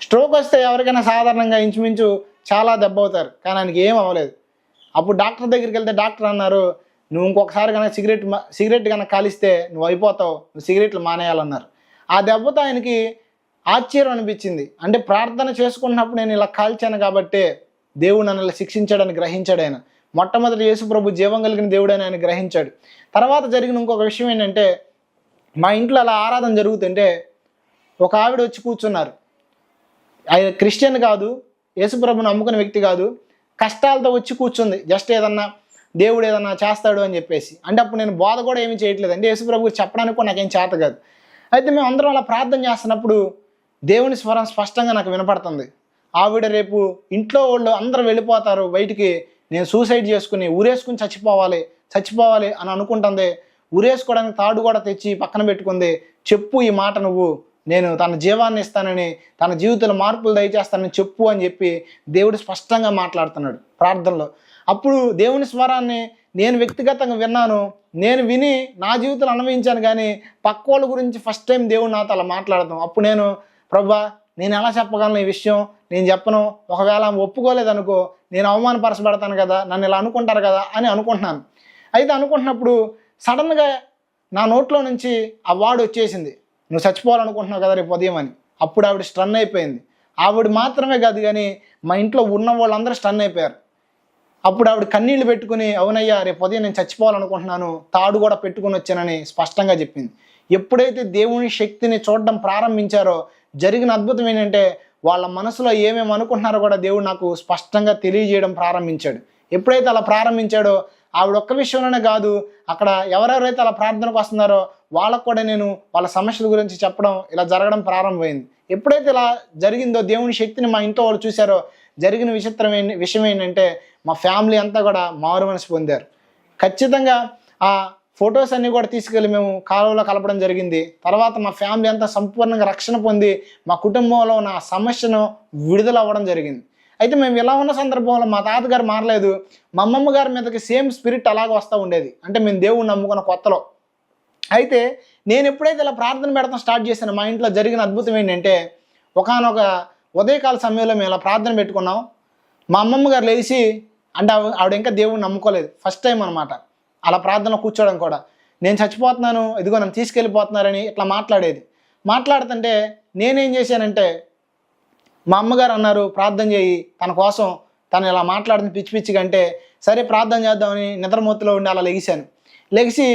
స్ట్రోక్ వస్తే ఎవరికైనా సాధారణంగా ఇంచుమించు చాలా దెబ్బ అవుతారు, కానీ ఆయనకి ఏం అవ్వలేదు. అప్పుడు డాక్టర్ దగ్గరికి వెళ్తే డాక్టర్ అన్నారు, నువ్వు ఇంకొకసారి కనుక సిగరెట్ కనుక కాలిస్తే నువ్వు అయిపోతావు, నువ్వు సిగరెట్లు మానేయాలన్నారు. ఆ దెబ్బతో ఆయనకి ఆశ్చర్యం అనిపించింది. అంటే ప్రార్థన చేసుకున్నప్పుడు నేను ఇలా కాల్చాను కాబట్టి దేవుడు నన్ను ఇలా శిక్షించాడని గ్రహించాడు ఆయన. మొట్టమొదటి యేసుప్రభు జీవం కలిగిన దేవుడని ఆయన గ్రహించాడు. తర్వాత జరిగిన ఇంకొక విషయం ఏంటంటే, మా ఇంట్లో అలా ఆరాధన జరుగుతుంటే ఒక ఆవిడ వచ్చి కూర్చున్నారు. ఆయన క్రిస్టియన్ కాదు, యేసుప్రభుని నమ్ముకునే వ్యక్తి కాదు, కష్టాలతో వచ్చి కూర్చుంది జస్ట్ ఏదన్నా దేవుడు ఏదన్నా చేస్తాడు అని చెప్పేసి. అంటే అప్పుడు నేను బోధ కూడా ఏమీ చేయట్లేదు, అంటే యేసుప్రభు గురించి చెప్పడానికి కూడా నాకేం చేత కాదు. అయితే మేము అందరం అలా ప్రార్థన చేస్తున్నప్పుడు దేవుని స్వరం స్పష్టంగా నాకు వినపడుతుంది. ఆవిడ రేపు ఇంట్లో వాళ్ళు అందరూ వెళ్ళిపోతారు బయటికి, నేను సూసైడ్ చేసుకుని ఊరేసుకుని చచ్చిపోవాలి అని అనుకుంటుంది. ఊరేసుకోవడానికి తాడు కూడా తెచ్చి పక్కన పెట్టుకుంది. చెప్పు ఈ మాట నువ్వు, నేను తన జీవాన్ని ఇస్తానని, తన జీవితంలో మార్పులు దయచేస్తానని చెప్పు అని చెప్పి దేవుడు స్పష్టంగా మాట్లాడుతున్నాడు ప్రార్థనలో. అప్పుడు దేవుని స్వరాన్ని నేను వ్యక్తిగతంగా విన్నాను, నేను విని నా జీవితంలో అనుభవించాను. కానీ పక్క వాళ్ళ గురించి ఫస్ట్ టైం దేవుడు నాతో అలా మాట్లాడతాం. అప్పుడు నేను ప్రభా నేను ఎలా చెప్పగలను ఈ విషయం, నేను చెప్పను, ఒకవేళ ఆమె ఒప్పుకోలేదనుకో నేను అవమానపరచబడతాను కదా, నన్ను ఇలా అనుకుంటారు కదా అని అనుకుంటున్నాను. అయితే అనుకుంటున్నప్పుడు సడన్గా నా నోట్లో నుంచి ఆ వార్డ్ వచ్చేసింది, నువ్వు చచ్చిపోవాలనుకుంటున్నావు కదా రేపు ఉదయం అని. అప్పుడు ఆవిడ స్టన్ అయిపోయింది. ఆవిడ మాత్రమే కాదు కానీ మా ఇంట్లో ఉన్న వాళ్ళందరూ స్టన్ అయిపోయారు. అప్పుడు ఆవిడ కన్నీళ్లు పెట్టుకుని, అవునయ్యా రేపు ఉదయం నేను చచ్చిపోవాలనుకుంటున్నాను, తాడు కూడా పెట్టుకుని వచ్చానని స్పష్టంగా చెప్పింది. ఎప్పుడైతే దేవుని శక్తిని చూడడం ప్రారంభించారో జరిగిన అద్భుతం ఏంటంటే వాళ్ళ మనసులో ఏమేమి అనుకుంటున్నారో కూడా దేవుడు నాకు స్పష్టంగా తెలియజేయడం ప్రారంభించాడు. ఎప్పుడైతే అలా ప్రారంభించాడో ఆవిడ ఒక్క విషయంలోనే కాదు, అక్కడ ఎవరెవరైతే అలా ప్రార్థనకు వస్తున్నారో వాళ్ళకు కూడా నేను వాళ్ళ సమస్యల గురించి చెప్పడం ఇలా జరగడం ప్రారంభమైంది. ఎప్పుడైతే ఇలా జరిగిందో దేవుని శక్తిని మా ఇంట్లో వాళ్ళు చూశారో జరిగిన విషయం ఏంటంటే మా ఫ్యామిలీ అంతా కూడా మారు మనసు పొందారు. ఖచ్చితంగా ఆ ఫొటోస్ అన్నీ కూడా తీసుకెళ్ళి మేము కాలువలో కలపడం జరిగింది. తర్వాత మా ఫ్యామిలీ అంతా సంపూర్ణంగా రక్షణ పొంది మా కుటుంబంలో ఉన్న సమస్యను విడుదల అవ్వడం జరిగింది. అయితే మేము ఇలా ఉన్న సందర్భంలో మా తాతగారు మారలేదు, మా అమ్మమ్మ గారి మీదకి సేమ్ స్పిరిట్ అలాగే వస్తూ ఉండేది. అంటే మేము దేవుణ్ణి నమ్ముకున్న కొత్తలో. అయితే నేను ఎప్పుడైతే ఇలా ప్రార్థన పెడతాం స్టార్ట్ చేశానో మా ఇంట్లో జరిగిన అద్భుతం ఏంటంటే ఒకానొక ఉదయకాల సమయంలో మేము ఇలా ప్రార్థన పెట్టుకున్నాం. మా అమ్మమ్మ గారు లేచి, అంటే ఆవిడ ఇంకా దేవుణ్ణి నమ్ముకోలేదు, ఫస్ట్ టైం అనమాట అలా ప్రార్థన కూర్చోవడం కూడా. నేను చచ్చిపోతున్నాను, ఇదిగో నన్ను తీసుకెళ్ళిపోతున్నారని ఇట్లా మాట్లాడుతుంటే నేనేం చేశానంటే మా అమ్మగారు అన్నారు ప్రార్థన చేయి తన కోసం, తను ఇలా మాట్లాడుతుంది పిచ్చి పిచ్చిగా. అంటే సరే ప్రార్థన చేద్దామని నిద్రమూర్తిలో ఉండి అలా లెగిసి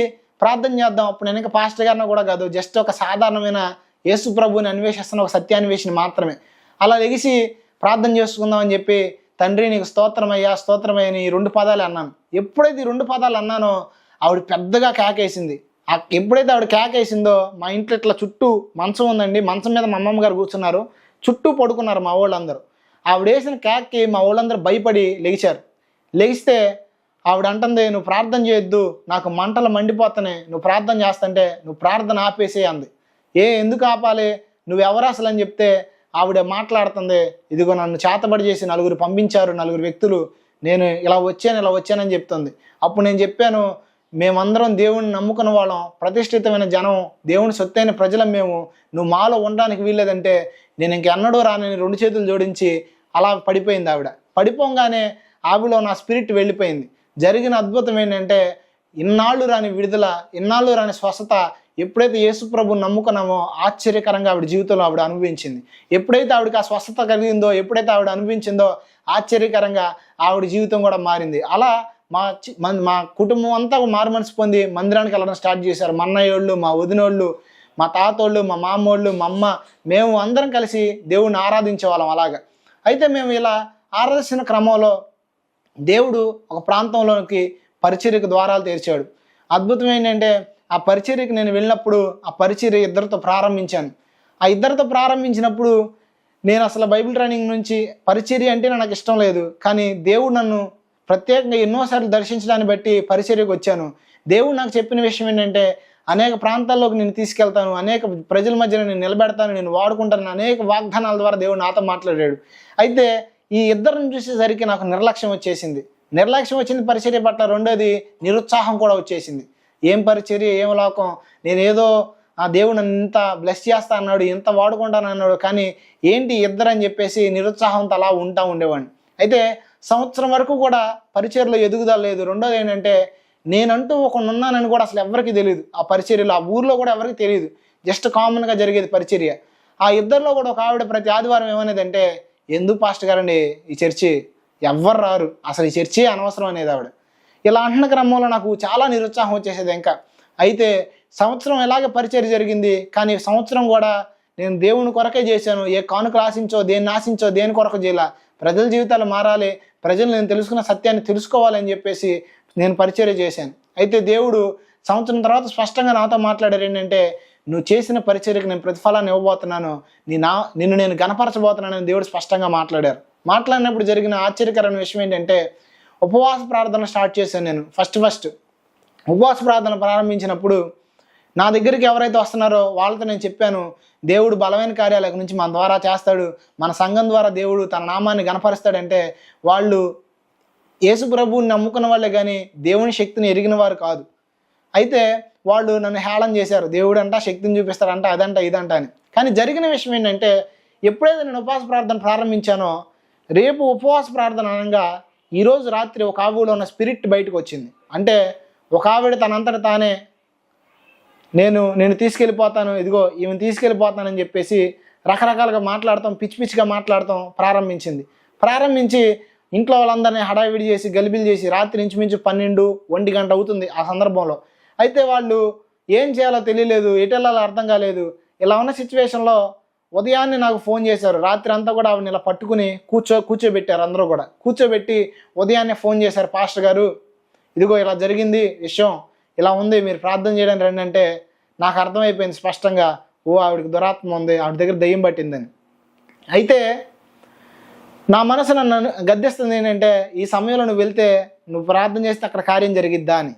ప్రార్థన చేద్దాం. అప్పుడు నేను ఇంకా పాస్టర్ గారిని కూడా కాదు, జస్ట్ ఒక సాధారణమైన యేసు ప్రభువుని అన్వేషిస్తున్న ఒక సత్యాన్వేషణ మాత్రమే. అలా లెగిసి ప్రార్థన చేసుకుందాం అని చెప్పి, తండ్రి నీకు స్తోత్రమయ్యా స్తోత్రమయ్యని ఈ 2 పదాలు అన్నాను. ఎప్పుడైతే ఈ 2 పదాలు అన్నానో ఆవిడ పెద్దగా కేకేసింది. ఎప్పుడైతే ఆవిడ కేకేసిందో మా ఇంట్లో ఇట్లా చుట్టూ మంచం ఉందండి, మంచం మీద మా అమ్మమ్మ గారు కూర్చున్నారు, చుట్టూ పడుకున్నారు మా వాళ్ళందరూ. ఆవిడ వేసిన కేక్కి మా వాళ్ళందరూ భయపడి లెగిస్తే ఆవిడ అంటుంది, నువ్వు ప్రార్థన చేయొద్దు, నాకు మంటలు మండిపోతున్నాయి, నువ్వు ప్రార్థన చేస్తుంటే నువ్వు ప్రార్థన ఆపేసే అంది. ఎందుకు ఆపాలి, నువ్వెవరు అసలు అని చెప్తే ఆవిడ మాట్లాడుతుంది, ఇదిగో నన్ను చేతబడి చేసి 4 పంపించారు, 4 వ్యక్తులు, నేను ఇలా వచ్చానని చెప్తుంది. అప్పుడు నేను చెప్పాను, మేమందరం దేవుణ్ణి నమ్ముకున్న వాళ్ళం, ప్రతిష్ఠితమైన జనం, దేవుని సొత్తైన ప్రజలం మేము, నువ్వు మాలో ఉండడానికి వీల్లేదంటే నేను ఇంకెన్నడూ రానని 2 చేతులు జోడించి అలా పడిపోయింది ఆవిడ. పడిపోగానే ఆవిడలో నా స్పిరిట్ వెళ్ళిపోయింది. జరిగిన అద్భుతం ఏంటంటే ఇన్నాళ్ళు రాని విడుదల, ఇన్నాళ్ళు రాని స్వస్థత ఎప్పుడైతే యేసు ప్రభువుని నమ్ముకున్నామో ఆశ్చర్యకరంగా ఆవిడ జీవితంలో ఆవిడ అనుభవించింది. ఎప్పుడైతే ఆవిడకి ఆ స్వస్థత కలిగిందో, ఎప్పుడైతే ఆవిడ అనుభవించిందో ఆశ్చర్యకరంగా ఆవిడ జీవితం కూడా మారింది. అలా మా కుటుంబం అంతా మారు మనసు పొంది మందిరానికి వెళ్ళడం స్టార్ట్ చేశారు. మా అన్నయ్యోళ్ళు, మా వదినోళ్ళు, మా తాతోళ్ళు, మా మామోళ్ళు, మా అమ్మ, మేము అందరం కలిసి దేవుణ్ణి ఆరాధించే వాళ్ళం అలాగా. అయితే మేము ఇలా ఆరాధించిన క్రమంలో దేవుడు ఒక ప్రాంతంలోకి పరిచర్యకు ద్వారాలు తెరిచాడు. అద్భుతం ఏంటంటే ఆ పరిచర్యకు నేను వెళ్ళినప్పుడు ఆ పరిచర్య 2 ప్రారంభించాను. ఆ 2 ప్రారంభించినప్పుడు నేను అసలు బైబిల్ ట్రైనింగ్ నుంచి పరిచర్య అంటే నాకు ఇష్టం లేదు, కానీ దేవుడు నన్ను ప్రత్యేకంగా ఎన్నోసార్లు దర్శించడాన్ని బట్టి పరిచర్యకు వచ్చాను. దేవుడు నాకు చెప్పిన విషయం ఏంటంటే అనేక ప్రాంతాల్లోకి నేను తీసుకెళ్తాను, అనేక ప్రజల మధ్యన నేను నిలబెడతాను, నేను వాడుకుంటాను, అనేక వాగ్దానాల ద్వారా దేవుడు నాతో మాట్లాడాడు. అయితే ఈ 2 చూసేసరికి నాకు నిర్లక్ష్యం వచ్చింది పరిచర్య పట్ల. రెండోది నిరుత్సాహం కూడా వచ్చేసింది. ఏం పరిచర్య, ఏం లోకం, నేనేదో ఆ దేవుడు నన్ను ఇంత బ్లెస్ చేస్తా అన్నాడు, ఇంత వాడుకుంటాను అన్నాడు, కానీ ఏంటి 2 అని చెప్పేసి నిరుత్సాహంతో అలా ఉండేవాడిని. అయితే సంవత్సరం వరకు కూడా పరిచర్యలో ఎదుగుదల లేదు. రెండోది ఏంటంటే నేనంటూ ఒకనున్నానని కూడా అసలు ఎవరికి తెలియదు. ఆ పరిచర్యలో ఆ ఊర్లో కూడా ఎవరికి తెలియదు, జస్ట్ కామన్గా జరిగేది పరిచర్య. ఆ 2లో కూడా ఒక ఆవిడ ప్రతి ఆదివారం ఏమనేదంటే, ఎందుకు పాస్టర్ గారండి ఈ చర్చి, ఎవ్వరు రారు, అసలు ఈ చర్చి అనవసరం అనేది ఆవిడ. ఇలా అంటున్న క్రమంలో నాకు చాలా నిరుత్సాహం వచ్చేసేది ఇంకా. అయితే సంవత్సరం ఎలాగే పరిచర్య జరిగింది, కానీ సంవత్సరం కూడా నేను దేవుని కొరకే చేశాను. ఏ కానుకలు ఆశించో, దేన్ని ఆశించో, దేని కొరకు చేయాల, ప్రజల జీవితాలు మారాలి, ప్రజలు నేను తెలుసుకున్న సత్యాన్ని తెలుసుకోవాలని చెప్పేసి నేను పరిచర్య చేశాను. అయితే దేవుడు సంవత్సరం తర్వాత స్పష్టంగా నాతో మాట్లాడారు ఏంటంటే, నువ్వు చేసిన పరిచర్యకు నేను ప్రతిఫలాన్ని ఇవ్వబోతున్నాను, నిన్ను నేను గణపరచబోతున్నానని దేవుడు స్పష్టంగా మాట్లాడారు. మాట్లాడినప్పుడు జరిగిన ఆశ్చర్యకరమైన విషయం ఏంటంటే, ఉపవాస ప్రార్థన స్టార్ట్ చేశాను నేను. ఫస్ట్ ఉపవాస ప్రార్థన ప్రారంభించినప్పుడు నా దగ్గరికి ఎవరైతే వస్తున్నారో వాళ్ళతో నేను చెప్పాను, దేవుడు బలమైన కార్యాల నుంచి మన ద్వారా చేస్తాడు, మన సంఘం ద్వారా దేవుడు తన నామాన్ని గణపరుస్తాడంటే వాళ్ళు యేసు ప్రభువుని నమ్ముకున్న వాళ్ళే కానీ దేవుని శక్తిని ఎరిగిన వారు కాదు. అయితే వాళ్ళు నన్ను హేళన చేశారు, దేవుడు అంట శక్తిని చూపిస్తాడంట, అదంట ఇదంట అని. కానీ జరిగిన విషయం ఏంటంటే, ఎప్పుడైతే నేను ఉపవాస ప్రార్థన ప్రారంభించానో, రేపు ఉపవాస ప్రార్థన అనగా ఈరోజు రాత్రి ఒక ఆవిడలో ఉన్న స్పిరిట్ బయటకు వచ్చింది. అంటే ఒక ఆవిడ తనంతట తానే నేను తీసుకెళ్ళిపోతాను, ఇదిగో ఈమెను తీసుకెళ్ళిపోతానని చెప్పేసి రకరకాలుగా మాట్లాడతాం, పిచ్చిగా మాట్లాడతాం ప్రారంభించి ఇంట్లో వాళ్ళందరినీ హడావిడి చేసి గలిబిలి చేసి రాత్రి ఇంచుమించు 12-1 గంట అవుతుంది ఆ సందర్భంలో. అయితే వాళ్ళు ఏం చేయాలో తెలియలేదు, ఎటు వెళ్ళాలో అర్థం కాలేదు. ఇలా ఉన్న సిచ్యువేషన్లో ఉదయాన్నే నాకు ఫోన్ చేశారు. రాత్రి అంతా కూడా ఆవిడని ఇలా పట్టుకుని కూర్చోబెట్టారు. అందరూ కూడా కూర్చోబెట్టి ఉదయాన్నే ఫోన్ చేశారు, పాస్టర్ గారు ఇదిగో ఇలా జరిగింది విషయం, ఇలా ఉంది, మీరు ప్రార్థన చేయడానికి రండి అంటే నాకు అర్థమైపోయింది స్పష్టంగా, ఆవిడకి దురాత్మ ఉంది, ఆవిడ దగ్గర దయ్యం పట్టిందని. అయితే నా మనసు నన్ను గద్దిస్తుంది ఏంటంటే, ఈ సమయంలో నువ్వు వెళ్తే నువ్వు ప్రార్థన చేస్తే అక్కడ కార్యం జరిగిద్దా అని.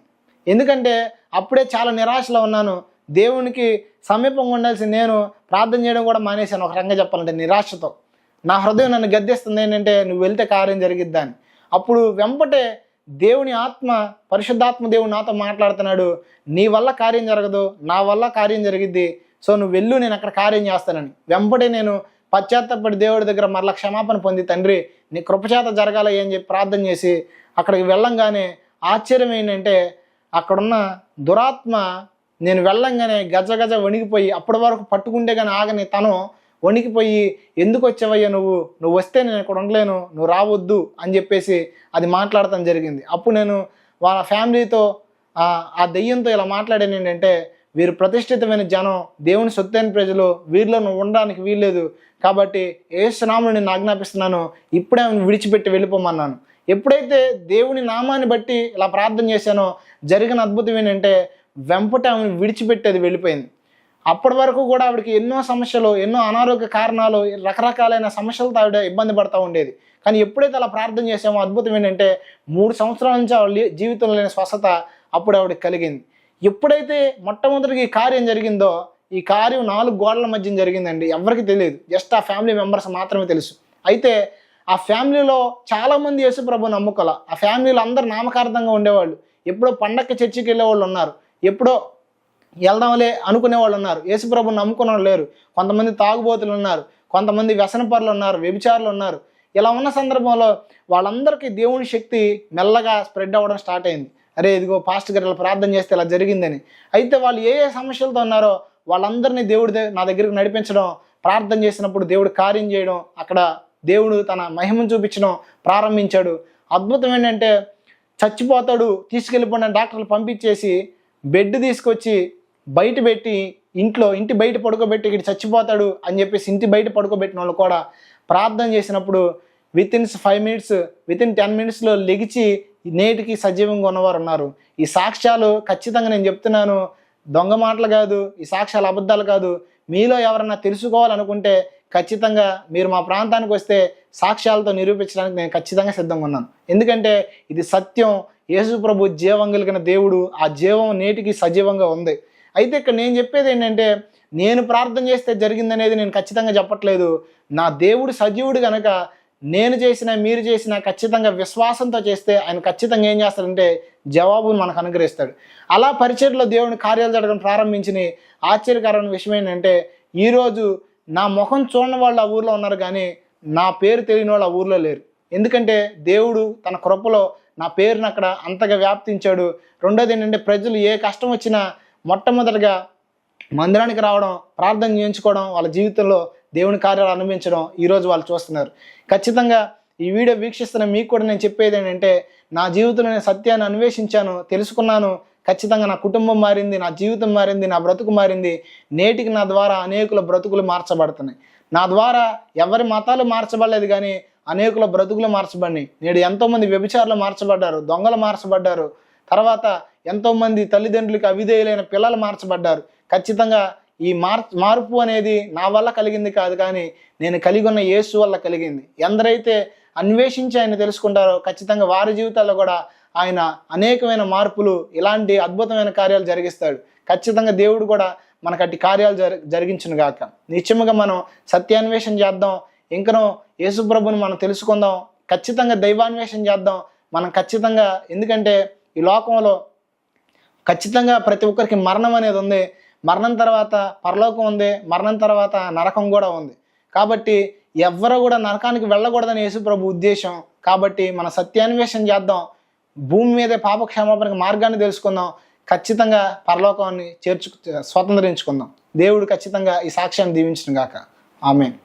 ఎందుకంటే అప్పుడే చాలా నిరాశలో ఉన్నాను. దేవునికి సమీపంగా ఉండాల్సిన నేను ప్రార్థన చేయడం కూడా మానేశాను. ఒక రకంగా చెప్పాలంటే నిరాశతో నా హృదయం నన్ను గద్దిస్తుంది ఏంటంటే, నువ్వు వెళ్తే కార్యం జరిగిద్దా అని. అప్పుడు వెంపటే దేవుని ఆత్మ, పరిశుద్ధాత్మ దేవుడు నాతో మాట్లాడుతున్నాడు, నీ వల్ల కార్యం జరగదు, నా వల్ల కార్యం జరిగిద్ది, సో నువ్వు వెళ్ళు, నేను అక్కడ కార్యం చేస్తానని. వెంపటే నేను పశ్చాత్తపడి దేవుడి దగ్గర మరలా క్షమాపణ పొంది, తండ్రి నీ కృపచేత జరగాలి అని చెప్పి ప్రార్థన చేసి అక్కడికి వెళ్ళంగానే ఆశ్చర్యం ఏంటంటే, అక్కడున్న దురాత్మ నేను వెళ్ళంగానే గజ వణికిపోయి, అప్పటి వరకు పట్టుకుంటే కానీ ఆగని తను వణికిపోయి, ఎందుకు వచ్చావయ్యా నువ్వు వస్తే నేను ఇక్కడ ఉండలేను, నువ్వు రావద్దు అని చెప్పేసి అది మాట్లాడటం జరిగింది. అప్పుడు నేను వాళ్ళ ఫ్యామిలీతో ఆ దెయ్యంతో ఇలా మాట్లాడాను ఏంటంటే, వీరు ప్రతిష్ఠితమైన జనం, దేవుని సొత్తైన ప్రజలు, వీరిలో నువ్వు ఉండడానికి వీల్లేదు, కాబట్టి యేసు నామమున నేను ఆజ్ఞాపిస్తున్నాను, ఇప్పుడే ఆమెను విడిచిపెట్టి వెళ్ళిపోమన్నాను. ఎప్పుడైతే దేవుని నామాన్ని బట్టి ఇలా ప్రార్థన చేశానో జరిగిన అద్భుతం ఏంటంటే, వెంపట ఆమెను విడిచిపెట్టేది వెళ్ళిపోయింది. అప్పటి వరకు కూడా ఆవిడకి ఎన్నో సమస్యలు, ఎన్నో అనారోగ్య కారణాలు, రకరకాలైన సమస్యలతో ఆవిడ ఇబ్బంది పడుతూ ఉండేది. కానీ ఎప్పుడైతే అలా ప్రార్థన చేసామో అద్భుతం ఏంటంటే, 3 సంవత్సరాల నుంచి ఆవిడ జీవితంలో లేని స్వస్థత అప్పుడు ఆవిడకి కలిగింది. ఎప్పుడైతే మొట్టమొదటిగా ఈ కార్యం జరిగిందో, ఈ కార్యం 4 గోడల మధ్య జరిగిందండి. ఎవరికి తెలియదు, జస్ట్ ఆ ఫ్యామిలీ మెంబర్స్ మాత్రమే తెలుసు. అయితే ఆ ఫ్యామిలీలో చాలామంది యేసుప్రభుని నమ్ముకోలే. ఆ ఫ్యామిలీలో అందరు నామకార్థంగా ఉండేవాళ్ళు. ఎప్పుడో పండగకి చర్చికి వెళ్ళే వాళ్ళు ఉన్నారు, ఎప్పుడో వెళ్దాంలే అనుకునే వాళ్ళు ఉన్నారు, యేసుప్రభుని నమ్ముకునే వాళ్ళు లేరు. కొంతమంది తాగుబోతులు ఉన్నారు, కొంతమంది వ్యసనపరులు ఉన్నారు, వ్యభిచారులు ఉన్నారు. ఇలా ఉన్న సందర్భంలో వాళ్ళందరికీ దేవుని శక్తి మెల్లగా స్ప్రెడ్ అవ్వడం స్టార్ట్ అయింది. అరే ఇదిగో పాస్టర్ గారు ఇలా ప్రార్థన చేస్తే ఇలా జరిగిందని. అయితే వాళ్ళు ఏ సమస్యలతో ఉన్నారో వాళ్ళందరినీ దేవుడి నా దగ్గరికి నడిపించడం, ప్రార్థన చేసినప్పుడు దేవుడు కార్యం చేయడం, అక్కడ దేవుడు తన మహిమను చూపించడం ప్రారంభించాడు. అద్భుతం ఏంటంటే, చచ్చిపోతాడు తీసుకెళ్ళిపోయిన డాక్టర్లు పంపించేసి బెడ్ తీసుకొచ్చి బయట పెట్టి ఇంటి బయట పడుకోబెట్టి ఇక్కడ చచ్చిపోతాడు అని చెప్పేసి ఇంటి బయట పడుకోబెట్టిన వాళ్ళు కూడా ప్రార్థన చేసినప్పుడు వితిన్ 5 మినిట్స్, వితిన్ 10 మినిట్స్లో లెగిచి నేటికి సజీవంగా ఉన్నవారు ఉన్నారు. ఈ సాక్ష్యాలు ఖచ్చితంగా నేను చెప్తున్నాను, దొంగ మాటలు కాదు, ఈ సాక్ష్యాలు అబద్ధాలు కాదు. మీలో ఎవరన్నా తెలుసుకోవాలనుకుంటే ఖచ్చితంగా మీరు మా ప్రాంతానికి వస్తే సాక్ష్యాలతో నిరూపించడానికి నేను ఖచ్చితంగా సిద్ధంగా ఉన్నాను. ఎందుకంటే ఇది సత్యం. యేసు ప్రభు జీవం కలిగిన దేవుడు, ఆ జీవం నేటికి సజీవంగా ఉంది. అయితే ఇక్కడ నేను చెప్పేది ఏంటంటే, నేను ప్రార్థన చేస్తే జరిగిందనేది నేను ఖచ్చితంగా చెప్పట్లేదు. నా దేవుడు సజీవుడు కనుక నేను చేసినా మీరు చేసినా ఖచ్చితంగా విశ్వాసంతో చేస్తే ఆయన ఖచ్చితంగా ఏం చేస్తాడంటే జవాబును మనకు అనుగ్రహిస్తాడు. అలా పరిచర్యలో దేవుని కార్యాలు జరగడం ప్రారంభించిన ఆశ్చర్యకరమైన విషయం ఏంటంటే, ఈరోజు నా ముఖం చూడని వాళ్ళు ఆ ఊర్లో ఉన్నారు కానీ నా పేరు తెలియని వాళ్ళు ఆ ఊర్లో లేరు. ఎందుకంటే దేవుడు తన కృపలో నా పేరును అక్కడ అంతగా వ్యాప్తించాడు. రెండోది ఏంటంటే, ప్రజలు ఏ కష్టం వచ్చినా మొట్టమొదటిగా మందిరానికి రావడం, ప్రార్థన చేయించుకోవడం, వాళ్ళ జీవితంలో దేవుని కార్యాలు అనుభవించడం ఈరోజు వాళ్ళు చూస్తున్నారు. ఖచ్చితంగా ఈ వీడియో వీక్షిస్తున్న మీకు కూడా నేను చెప్పేది ఏంటంటే, నా జీవితంలో నేను సత్యాన్ని అన్వేషించాను, తెలుసుకున్నాను. ఖచ్చితంగా నా కుటుంబం మారింది, నా జీవితం మారింది, నా బ్రతుకు మారింది. నేటికి నా ద్వారా అనేకుల బ్రతుకులు మార్చబడుతున్నాయి. నా ద్వారా ఎవరి మతాలు మార్చబడలేదు కానీ అనేకుల బ్రతుకులు మార్చబడినాయి. నేడు ఎంతోమంది వ్యభిచారులు మార్చబడ్డారు, దొంగలు మార్చబడ్డారు, తర్వాత ఎంతోమంది తల్లిదండ్రులకి అవిధేయులైన పిల్లలు మార్చబడ్డారు. ఖచ్చితంగా ఈ మార్పు అనేది నా వల్ల కలిగింది కాదు, కానీ నేను కలిగి ఉన్న యేసు వల్ల కలిగింది. ఎందరైతే అన్వేషించి ఆయన తెలుసుకుంటారో ఖచ్చితంగా వారి జీవితాల్లో కూడా ఆయన అనేకమైన మార్పులు, ఇలాంటి అద్భుతమైన కార్యాలు జరిగిస్తాడు. ఖచ్చితంగా దేవుడు కూడా మనకు అట్టి కార్యాలు జరిగించును గాక. నిత్యముగా మనం సత్యాన్వేషణ చేద్దాం, ఇంకనూ యేసు ప్రభుని మనం తెలుసుకుందాం, ఖచ్చితంగా దైవాన్వేషణ చేద్దాం. మనం ఖచ్చితంగా, ఎందుకంటే ఈ లోకంలో ఖచ్చితంగా ప్రతి ఒక్కరికి మరణం అనేది ఉంది. మరణం తర్వాత పరలోకం ఉంది, మరణం తర్వాత నరకం కూడా ఉంది. కాబట్టి ఎవ్వరూ కూడా నరకానికి వెళ్ళకూడదని యేసు ప్రభు ఉద్దేశం. కాబట్టి మన సత్యాన్వేషణ చేద్దాం, భూమి మీదే పాపక్షమాపణకి మార్గాన్ని తెలుసుకుందాం, ఖచ్చితంగా పరలోకాన్ని స్వతంత్రించుకుందాం. దేవుడు ఖచ్చితంగా ఈ సాక్ష్యాన్ని దీవించును గాక. ఆమేన్.